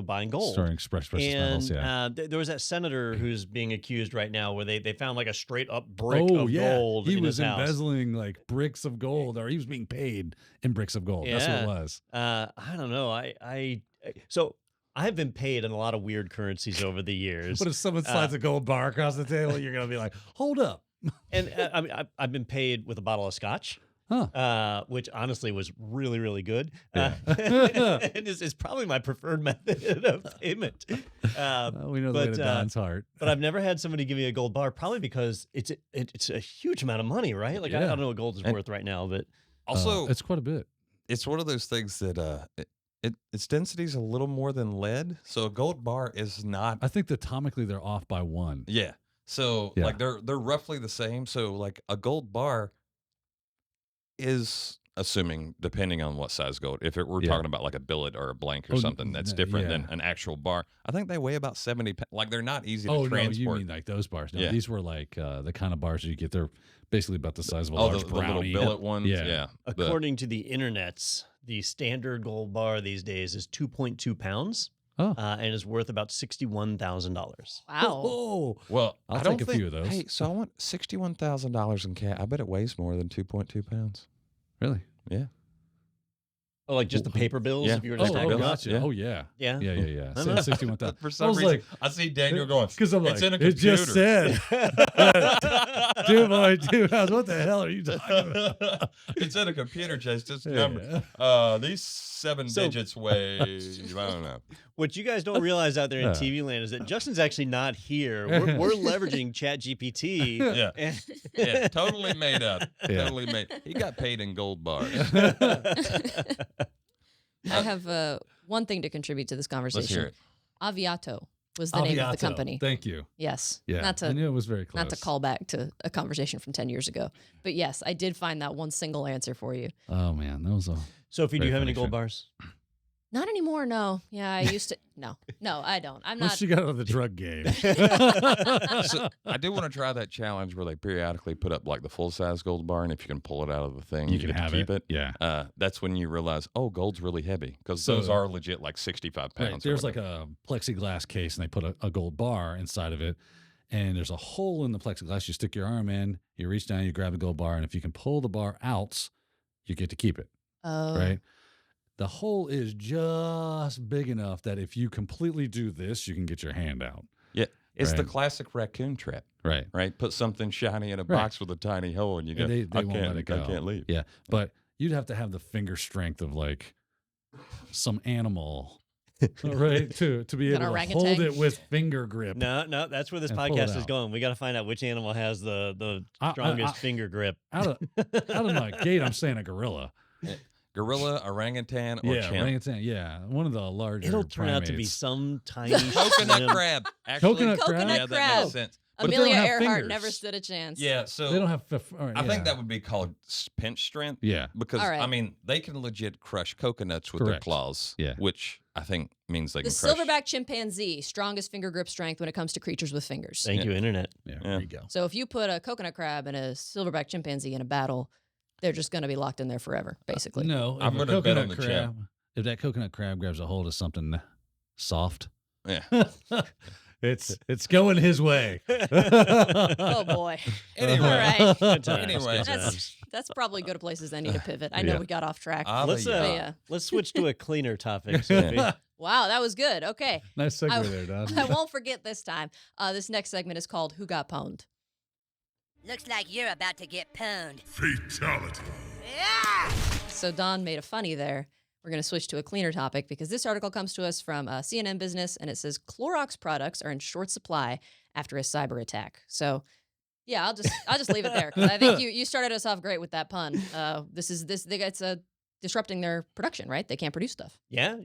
buying gold. Starting precious metals, there was that senator who's being accused right now where they found like a straight up brick of gold. He in was his house. embezzling like bricks of gold, or he was being paid in bricks of gold. That's what it was. I don't know. So I have been paid in a lot of weird currencies over the years. But if someone slides a gold bar across the table, you're going to be like, hold up. And I mean, I've been paid with a bottle of scotch. Which honestly was really, really good. And is probably my preferred method of payment. We know the way to Don's heart. But I've never had somebody give me a gold bar, probably because it's a huge amount of money, right? Like I don't know what gold is worth right now, but also it's quite a bit. It's one of those things that its density is a little more than lead, so a gold bar is not. I think that atomically they're off by 1. Yeah. So like they're roughly the same. So like a gold bar is, assuming depending on what size gold, if we're talking about like a billet or a blank or something that's different than an actual bar, I think they weigh about 70 pounds. Like they're not easy to transport. No, you mean like those bars. No, these were like the kind of bars you get. They're basically about the size of a large brownie. The little billet ones. Yeah. According to the internets, the standard gold bar these days is 2.2 pounds. And is worth about $61,000. Wow. Oh, well, I'll take a few of those. Hey, so I want $61,000 in cash. I bet it weighs more than 2.2 pounds. Really? Yeah. Oh, like just the paper bills? Yeah. If you were to stack them up? Gotcha. Yeah. Oh, yeah. Yeah. Yeah. So 61,000. For some reason, I see Daniel going, because I'm like, it's in a it computer. just said. Dude, what the hell are you talking about? It's in a computer, Chase. Just number. These 7 digits weigh, I don't know. What you guys don't realize out there in TV land is that Justin's actually not here. We're leveraging ChatGPT. Yeah, totally made up. Totally made. He got paid in gold bars. I have one thing to contribute to this conversation. Let's hear it. Aviato was the name of the company. Thank you. Yes. Yeah. I knew it was very close. Not to call back to a conversation from 10 years ago. But yes, I did find that one single answer for you. Oh, man. That was all. Sophie, do you have any gold bars? Not anymore. No. Yeah, I used to. No, I don't. I'm Once not. you got out of the drug game. So I do want to try that challenge where they periodically put up like the full size gold bar, and if you can pull it out of the thing, You can get to have keep it. Yeah. That's when you realize, oh, gold's really heavy because So- those are legit like 65 Right, pounds. or there's like whatever. a plexiglass case, and they put a gold bar inside of it, and there's a hole in the plexiglass. You stick your arm in, you reach down, you grab the gold bar, and if you can pull the bar out, you get to keep it. Oh. Right. The hole is just big enough that if you completely do this, you can get your hand out. Yeah, it's the Right. classic raccoon trap, Right. right? Put something shiny in a Right. box with a tiny hole, and you go, And they I won't can't, let it go. I can't leave. Yeah. But you'd have to have the finger strength of like some animal, right? To be An able to orangutan? hold it with finger grip. No, that's where this And pull it podcast is out. going. We got to find out which animal has the strongest finger grip. Out of my gate, I'm saying a gorilla. Gorilla, orangutan, or Yeah, chimp. orangutan. Yeah, one of the larger. It'll turn out to be primates. some tiny Coconut slim- crab. Actually, Coconut crab? Coconut Yeah, that crab. makes sense. But they don't Amelia have Earhart fingers. never stood a chance. Yeah, so They don't have. I think that would be called pinch strength. Yeah. Because, All right. I mean, they can legit crush coconuts with their Correct. claws, Yeah. which I think means they The can crush. silverback chimpanzee, strongest finger grip strength when it comes to creatures with fingers. Thank you, internet. Yeah. Yeah. There you go. So if you put a coconut crab and a silverback chimpanzee in a battle, they're just going to be locked in there forever, basically. No, I'm if a gonna bet on coconut the crab. If that coconut crab grabs a hold of something soft, Yeah. it's going his way. Oh boy. Anyway. All right. Good times, Anyway. good times. That's probably good places I need to pivot. I know Yeah. we got off track. Let's But yeah. let's switch to a cleaner topic, Sophie. Wow, that was good. Okay. Nice I- segue there, Don. I won't forget this time. This next segment is called Who Got Pwned? Looks like you're about to get pwned. Fatality. Yeah! So Don made a funny there. We're going to switch to a cleaner topic because this article comes to us from CNN Business, and it says Clorox products are in short supply after a cyber attack. So, yeah, I'll just leave it there because I think you started us off great with that pun. It's disrupting their production, right? They can't produce stuff. Yeah,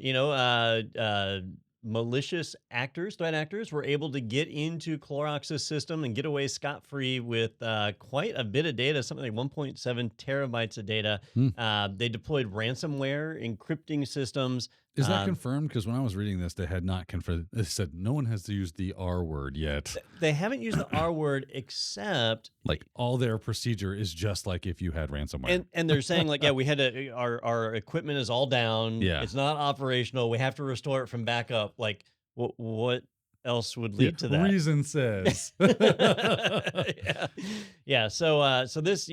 malicious actors, threat actors, were able to get into Clorox's system and get away scot-free with quite a bit of data, something like 1.7 terabytes of data. They deployed ransomware, encrypting systems. Is that confirmed? Because when I was reading this, they had not confirmed. They said no one has used the R word yet. They haven't used the R word except Like all their procedure is just like if you had ransomware. and they're saying like, yeah, we had to our equipment is all down. Yeah. It's not operational. We have to restore it from backup. Like what else would lead to that? Reason says. yeah. So this,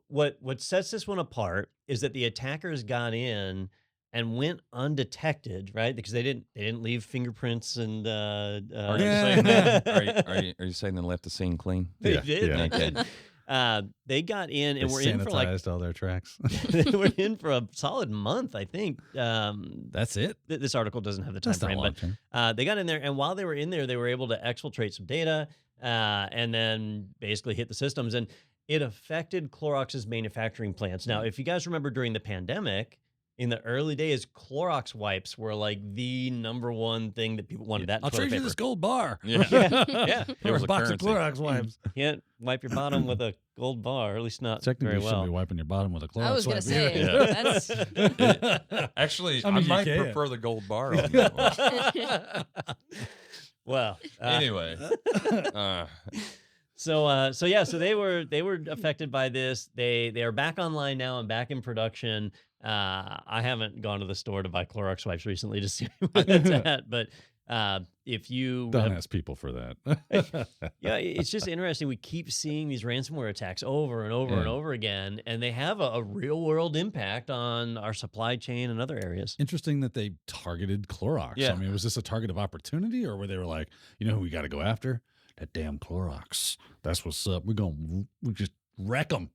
what sets this one apart is that the attackers got in and went undetected, right? Because they didn't leave fingerprints and Are you Yeah. saying are you saying they left the scene clean? they Yeah, did. yeah. They did. They got in and They were in for like sanitized all their tracks. they were in for a solid month, I think. That's it. This article doesn't have the time That's not frame, long but term. they got in there, and while they were in there, they were able to exfiltrate some data and then basically hit the systems, and it affected Clorox's manufacturing plants. Now, if you guys remember during the pandemic, in the early days, Clorox wipes were like the number one thing that people wanted. That I'll toilet trade you paper. this gold bar. Yeah. Yeah, It was a a box of currency. Clorox wipes. you can't wipe your bottom with a gold bar, or at least not Technically, very you shouldn't well. be wiping your bottom with a Clorox I was going wipe. to say, Yeah. that's Actually, I I, mean, you might can. prefer the gold bar on that one. Well, Anyway. So they were affected by this. They are back online now and back in production. I haven't gone to the store to buy Clorox wipes recently to see where that's at, but if you Don't ask people for that. yeah, it's just interesting. We keep seeing these ransomware attacks over and over and Yeah. over again, and they have a real world impact on our supply chain and other areas. Interesting that they targeted Clorox. Yeah. I mean, was this a target of opportunity, or were they were like, you know who we got to go after? That damn Clorox. That's what's up. We just wreck them.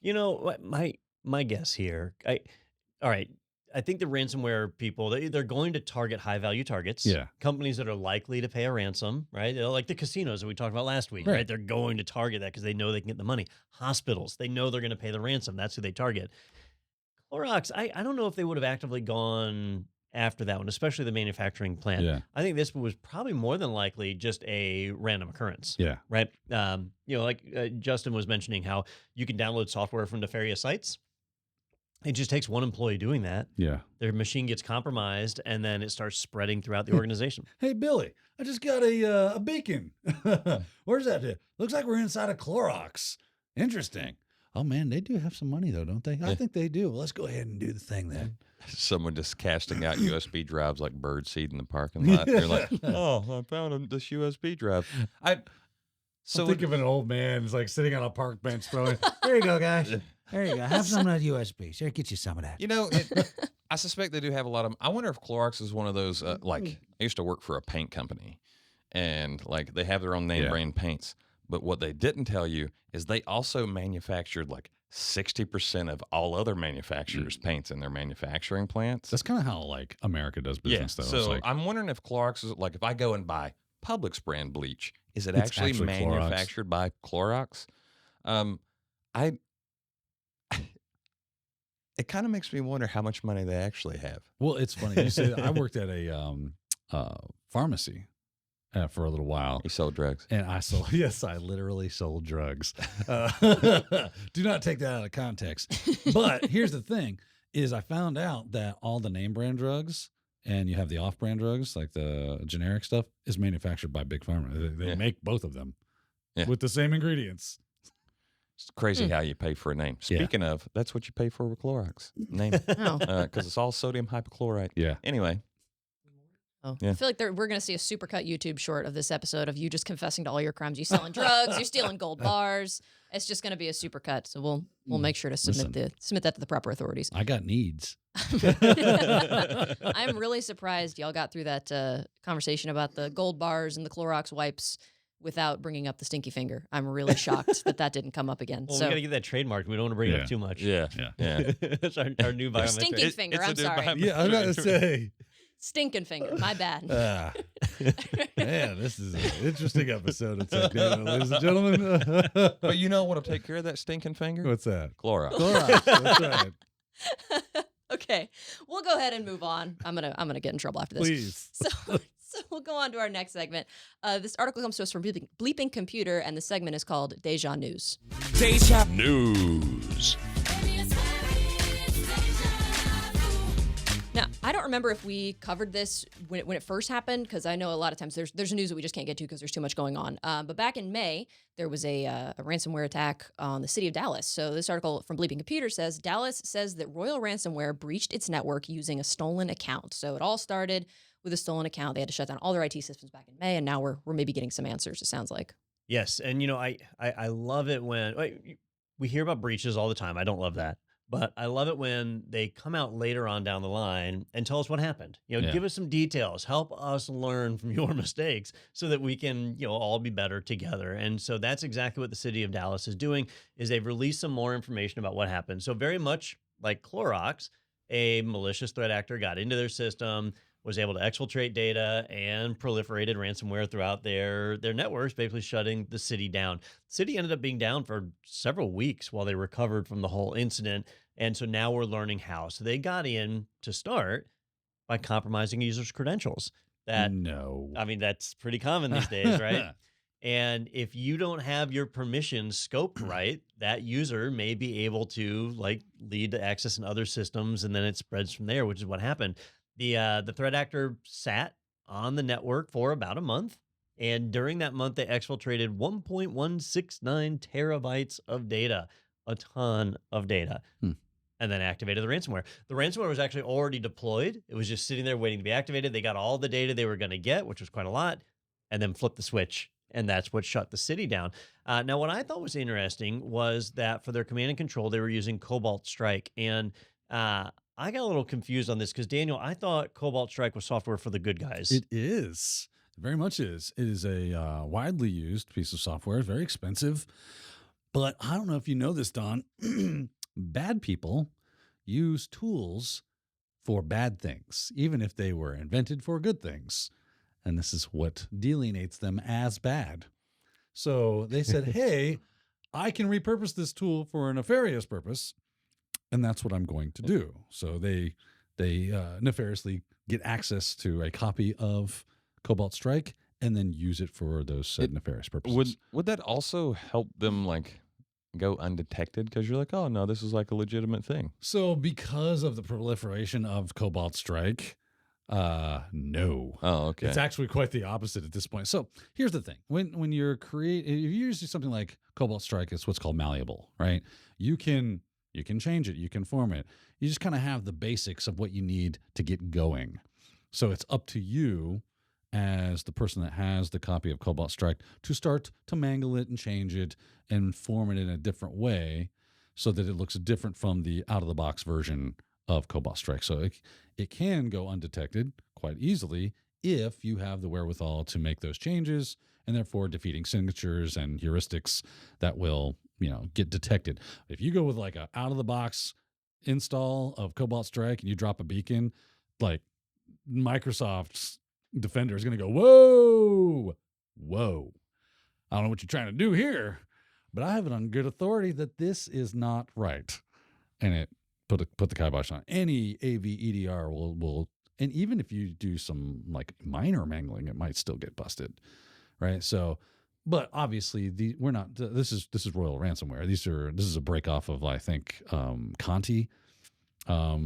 You know, what my guess here. All right. I think the ransomware people, they're going to target high value targets. Yeah. Companies that are likely to pay a ransom, right? Like the casinos that we talked about last week, right? Right. They're going to target that because they know they can get the money. Hospitals, they know they're going to pay the ransom. That's who they target. Clorox, I don't know if they would have actively gone after that one, especially the manufacturing plant. Yeah. I think this was probably more than likely just a random occurrence. Yeah. Right. Like Justin was mentioning how you can download software from nefarious sites. It just takes one employee doing that. Yeah. Their machine gets compromised, and then it starts spreading throughout the organization. Hey, Billy, I just got a beacon. Where's that? Looks like we're inside a Clorox. Interesting. Oh, man, they do have some money, though, don't they? I think they do. Well, let's go ahead and do the thing then. Someone just casting out USB drives like bird seed in the parking lot. They're like, oh, I found this USB drive. So think of an old man who's like sitting on a park bench throwing, there you go, guys. There you go. Have some of that USB. Sure, get you some of that. You know, I suspect they do have a lot of. I wonder if Clorox is one of those. Like, I used to work for a paint company, and like they have their own name brand paints. But what they didn't tell you is they also manufactured like 60% of all other manufacturers' paints in their manufacturing plants. That's kind of how like America does business, though. So like, I'm wondering if Clorox is like if I go and buy Publix brand bleach, is it actually manufactured by Clorox? It kind of makes me wonder how much money they actually have. Well, it's funny. You say I worked at a pharmacy for a little while. You sold drugs. And I literally sold drugs. Do not take that out of context. But here's the thing is I found out that all the name brand drugs and you have the off-brand drugs, like the generic stuff, is manufactured by Big Pharma. They make both of them with the same ingredients. It's crazy how you pay for a name. Speaking of, that's what you pay for with Clorox. Name. Because it's all sodium hypochlorite. Yeah. Anyway. Oh, I feel like we're going to see a supercut YouTube short of this episode of you just confessing to all your crimes. You're selling drugs. You're stealing gold bars. It's just going to be a supercut. So we'll make sure to submit that to the proper authorities. I got needs. I'm really surprised y'all got through that conversation about the gold bars and the Clorox wipes without bringing up the stinky finger. I'm really shocked that didn't come up again. Well, so we got to get that trademarked. We don't want to bring it up too much. Yeah. It's our new biometric. Stinking finger. I'm sorry. Yeah, I'm going to say. Stinking finger. My bad. Man, this is an interesting episode of Technado, ladies and gentlemen. But you know what'll take care of that stinking finger? What's that? Clorox. Clorox. That's right. Okay, we'll go ahead and move on. I'm gonna get in trouble after this. Please. So we'll go on to our next segment. This article comes to us from Bleeping Computer, and the segment is called Deja News. Deja News. Now, I don't remember if we covered this when it first happened, because I know a lot of times there's news that we just can't get to because there's too much going on. But back in May, there was a ransomware attack on the city of Dallas. So this article from Bleeping Computer says, Dallas says that Royal Ransomware breached its network using a stolen account. So it all started with a stolen account. They had to shut down all their IT systems back in May, and now we're maybe getting some answers, it sounds like. Yes, and I love it when we hear about breaches all the time. I don't love that. But I love it when they come out later on down the line and tell us what happened. Give us some details, help us learn from your mistakes so that we can, all be better together. And so that's exactly what the city of Dallas is doing, is they've released some more information about what happened. So very much like Clorox, a malicious threat actor got into their system, was able to exfiltrate data and proliferated ransomware throughout their networks, basically shutting the city down. The city ended up being down for several weeks while they recovered from the whole incident. And so now we're learning how. So they got in to start by compromising users' credentials. That's pretty common these days, right? And if you don't have your permissions scoped right, that user may be able to lead to access in other systems, and then it spreads from there, which is what happened. The threat actor sat on the network for about a month, and during that month, they exfiltrated 1.169 terabytes of data, a ton of data, and then activated the ransomware. The ransomware was actually already deployed. It was just sitting there waiting to be activated. They got all the data they were going to get, which was quite a lot, and then flipped the switch, and that's what shut the city down. Now, what I thought was interesting was that for their command and control, they were using Cobalt Strike, and I got a little confused on this because, Daniel, I thought Cobalt Strike was software for the good guys. It is. It very much is. It is a widely used piece of software. It's very expensive. But I don't know if you know this, Don. Bad people use tools for bad things, even if they were invented for good things. And this is what delineates them as bad. So they said, hey, I can repurpose this tool for a nefarious purpose. And that's what I'm going to do. So they nefariously get access to a copy of Cobalt Strike and then use it for those said nefarious purposes. Would that also help them go undetected because you're like, oh no, this is like a legitimate thing? So because of the proliferation of Cobalt Strike, no. Oh, okay. It's actually quite the opposite at this point. So here's the thing: when you're if you're using something like Cobalt Strike, it's what's called malleable, right? You can change it, you can form it. You just kind of have the basics of what you need to get going. So it's up to you, as the person that has the copy of Cobalt Strike, to start to mangle it and change it and form it in a different way, so that it looks different from the out-of-the-box version of Cobalt Strike. So it can go undetected quite easily if you have the wherewithal to make those changes, and therefore defeating signatures and heuristics that will, get detected. If you go with like a out-of-the-box install of Cobalt Strike and you drop a beacon, like Microsoft's Defender is going to go, whoa. I don't know what you're trying to do here, but I have it on good authority that this is not right. And it put the kibosh on. Any AV EDR will, and even if you do some like minor mangling, it might still get busted, right? So, but obviously we're not. This is royal ransomware. This is a break off of, I think, Conti. I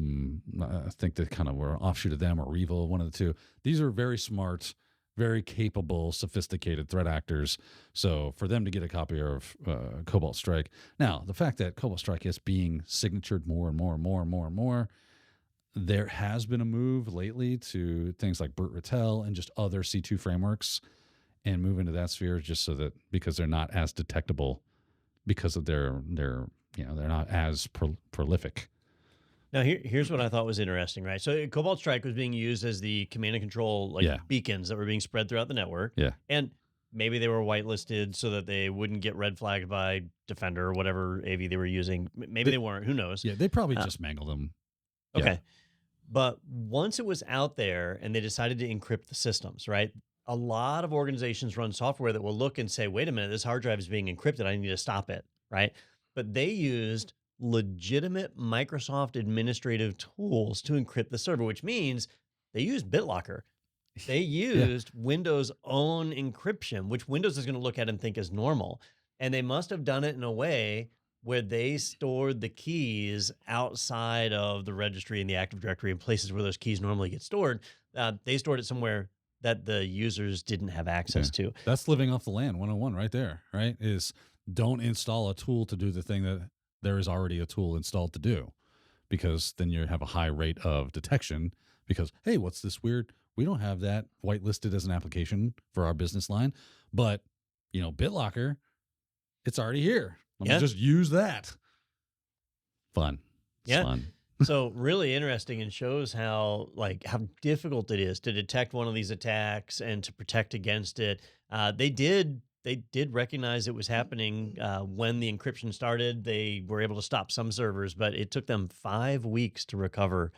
think they kind of were an offshoot of them, or Revo, one of the two. These are very smart, very capable, sophisticated threat actors. So for them to get a copy of Cobalt Strike, now the fact that Cobalt Strike is being signatured more and more, there has been a move lately to things like Burt Rattel and just other C2 frameworks, and move into that sphere, just so that, because they're not as detectable, because of they're not as prolific. Now, here's what I thought was interesting, right? So Cobalt Strike was being used as the command and control beacons that were being spread throughout the network. Yeah. And maybe they were whitelisted so that they wouldn't get red flagged by Defender or whatever AV they were using. Maybe they weren't. Who knows? Yeah, they probably just mangled them. Okay. Yeah. But once it was out there and they decided to encrypt the systems, right? A lot of organizations run software that will look and say, wait a minute, this hard drive is being encrypted. I need to stop it, right? But they used legitimate Microsoft administrative tools to encrypt the server, which means they used BitLocker. They used Windows' own encryption, which Windows is going to look at and think is normal. And they must have done it in a way where they stored the keys outside of the registry and the Active Directory, in places where those keys normally get stored. They stored it somewhere that the users didn't have access to. That's living off the land 101 right there, right? Is don't install a tool to do the thing that there is already a tool installed to do, because then you have a high rate of detection, because, hey, what's this weird? We don't have that whitelisted as an application for our business line, but, BitLocker, it's already here. Let me just use that. Fun. It's fun. So really interesting, and shows how difficult it is to detect one of these attacks and to protect against it. They did recognize it was happening when the encryption started. They were able to stop some servers, but it took them 5 weeks to recover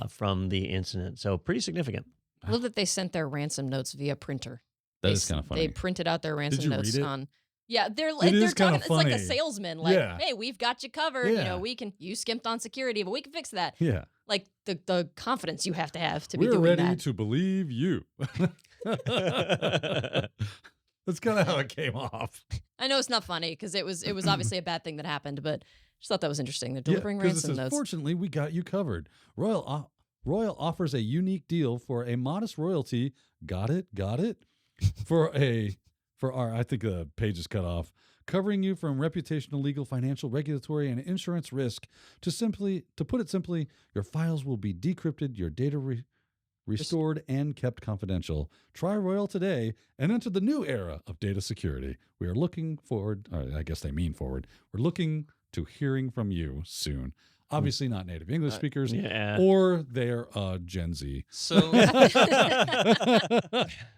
from the incident. So pretty significant. I love that they sent their ransom notes via printer. That is kind of funny. They printed out their ransom notes read it? on. Yeah, they're It is talking. kinda It's like a funny. salesman. Like, hey, we've got you covered. Yeah. You skimped on security, but we can fix that. Yeah. Like the confidence you have to be We're doing ready that. to believe you. That's kind of how it came off. I know it's not funny because it was obviously a bad thing that happened, but just thought that was interesting. They're delivering 'cause it ransom says, notes. Fortunately, we got you covered. Royal offers a unique deal for a modest royalty. Got it. For our, I think the page is cut off. Covering you from reputational, legal, financial, regulatory, and insurance risk. To put it simply, your files will be decrypted, your data restored, and kept confidential. Try Royal today and enter the new era of data security. We are looking forward, or I guess they mean forward. We're looking to hearing from you soon. Obviously not native English speakers, or they're Gen Z. So,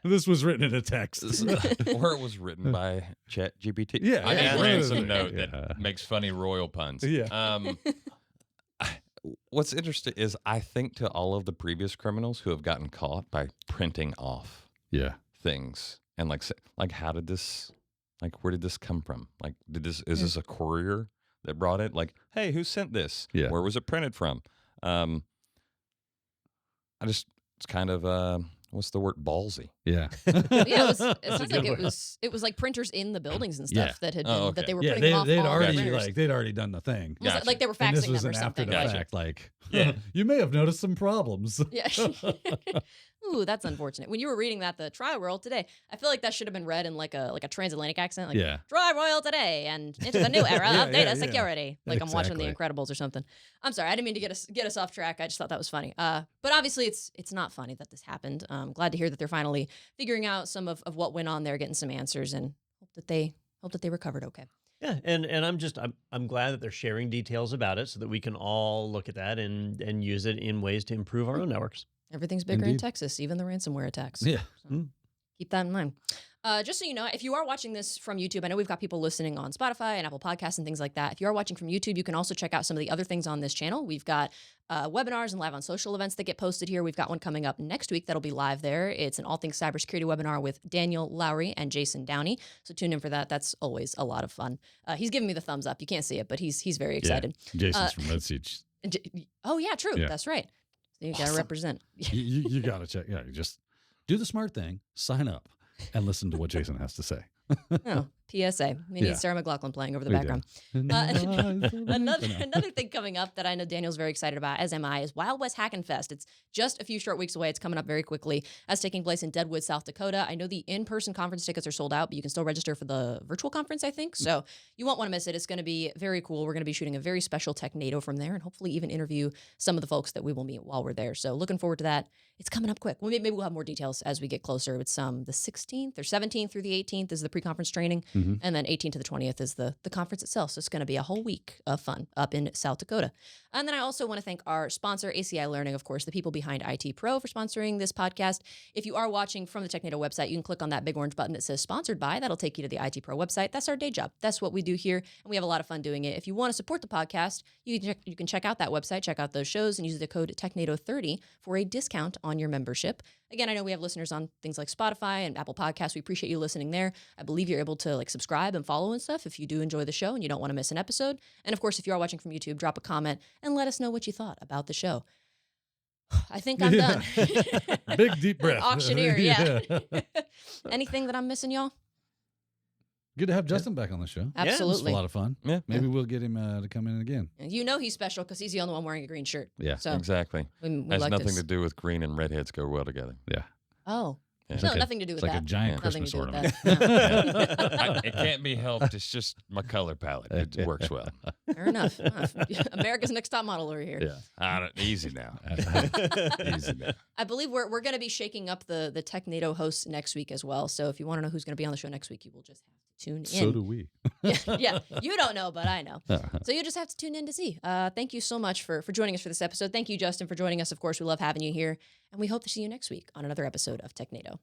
This was written in a text. or it was written by ChatGPT. Yeah. I need Yeah. a ransom note Yeah. that makes funny royal puns. Yeah. What's interesting is I think to all of the previous criminals who have gotten caught by printing off things and how did this, where did this come from? Is this a courier that brought it? Hey, who sent this? Where was it printed from? It's kind of what's the word? Ballsy. Yeah. Yeah, it sounds good like word. it was like printers in the buildings and stuff Yeah. that had Oh, been, okay. that they were Yeah, putting off they'd all the already printers. they'd already done the thing. It was Gotcha. like they were And faxing this was them or an after something. the Gotcha. fact, like, Yeah. you may have noticed some problems. Yeah. Ooh, that's unfortunate. When you were reading that, the tri-world today, I feel like that should have been read in like a transatlantic accent, like Yeah. tri-royal today and into the new era Yeah, of data yeah. security. Like I'm watching The Exactly. Incredibles or something. I'm sorry, I didn't mean to get us off track. I just thought that was funny. But obviously, it's not funny that this happened. Glad to hear that they're finally figuring out some of what went on there, getting some answers, and hope that they recovered okay. Yeah, and I'm glad that they're sharing details about it so that we can all look at that and use it in ways to improve our own networks. Everything's bigger in Indeed. Texas, even the ransomware attacks. Yeah. So keep that in mind. Just so you know, if you are watching this from YouTube, I know we've got people listening on Spotify and Apple Podcasts and things like that. If you are watching from YouTube, you can also check out some of the other things on this channel. We've got webinars and live on social events that get posted here. We've got one coming up next week that'll be live there. It's an all things cybersecurity webinar with Daniel Lowry and Jason Downey. So tune in for that. That's always a lot of fun. He's giving me the thumbs up. You can't see it, but he's very excited. Jason's from Red Siege. Oh yeah, true. Yeah. That's right. So you gotta Awesome. represent. You got to check. Yeah, you just do the smart thing, sign up, and listen to what Jason has to say. Oh, PSA. We Yeah. need Sarah McLachlan playing over the We background. Another thing coming up that I know Daniel's very excited about, as am I, is Wild West Hackin' Fest. It's just a few short weeks away. It's coming up very quickly. That's taking place in Deadwood, South Dakota. I know the in-person conference tickets are sold out, but you can still register for the virtual conference, I think. So you won't want to miss it. It's going to be very cool. We're going to be shooting a very special Technado from there and hopefully even interview some of the folks that we will meet while we're there. So looking forward to that. It's coming up quick. Well, maybe we'll have more details as we get closer. It's the 16th or 17th through the 18th is the pre-conference training. Mhm. And then 18th to the 20th is the conference itself. So it's going to be a whole week of fun up in South Dakota. And then I also want to thank our sponsor, ACI Learning, of course, the people behind IT Pro for sponsoring this podcast. If you are watching from the Technado website, you can click on that big orange button that says sponsored by. That'll take you to the IT Pro website. That's our day job. That's what we do here. And we have a lot of fun doing it. If you want to support the podcast, you can check out that website, check out those shows, and use the code Technado30 for a discount on your membership. Again, I know we have listeners on things like Spotify and Apple Podcasts. We appreciate you listening there. I believe you're able to subscribe and follow and stuff if you do enjoy the show and you don't want to miss an episode. And of course, if you are watching from YouTube, drop a comment and let us know what you thought about the show. I think I'm done. Big deep breath. Auctioneer, yeah. Anything that I'm missing, y'all? Good to have Justin back on the show. It's Absolutely. a lot of fun. Yeah. Maybe we'll get him to come in again. You know he's special because he's the only one wearing a green shirt. Yeah. So Exactly. we Has like nothing this. to do with green and redheads go well together. Yeah. Oh. Yeah. No, like a- nothing to do with It's like that. a giant Nothing Christmas to do with ornament. that. It can't be helped. It's just my color palette. It works well. Fair enough. America's Next Top Model over here. Yeah. Easy now. Easy now. I believe we're going to be shaking up the Technado hosts next week as well. So if you want to know who's going to be on the show next week, you will just have to tune in. So do we. Yeah, you don't know, but I know. So you just have to tune in to see. Thank you so much for joining us for this episode. Thank you, Justin, for joining us. Of course, we love having you here. And we hope to see you next week on another episode of Technado.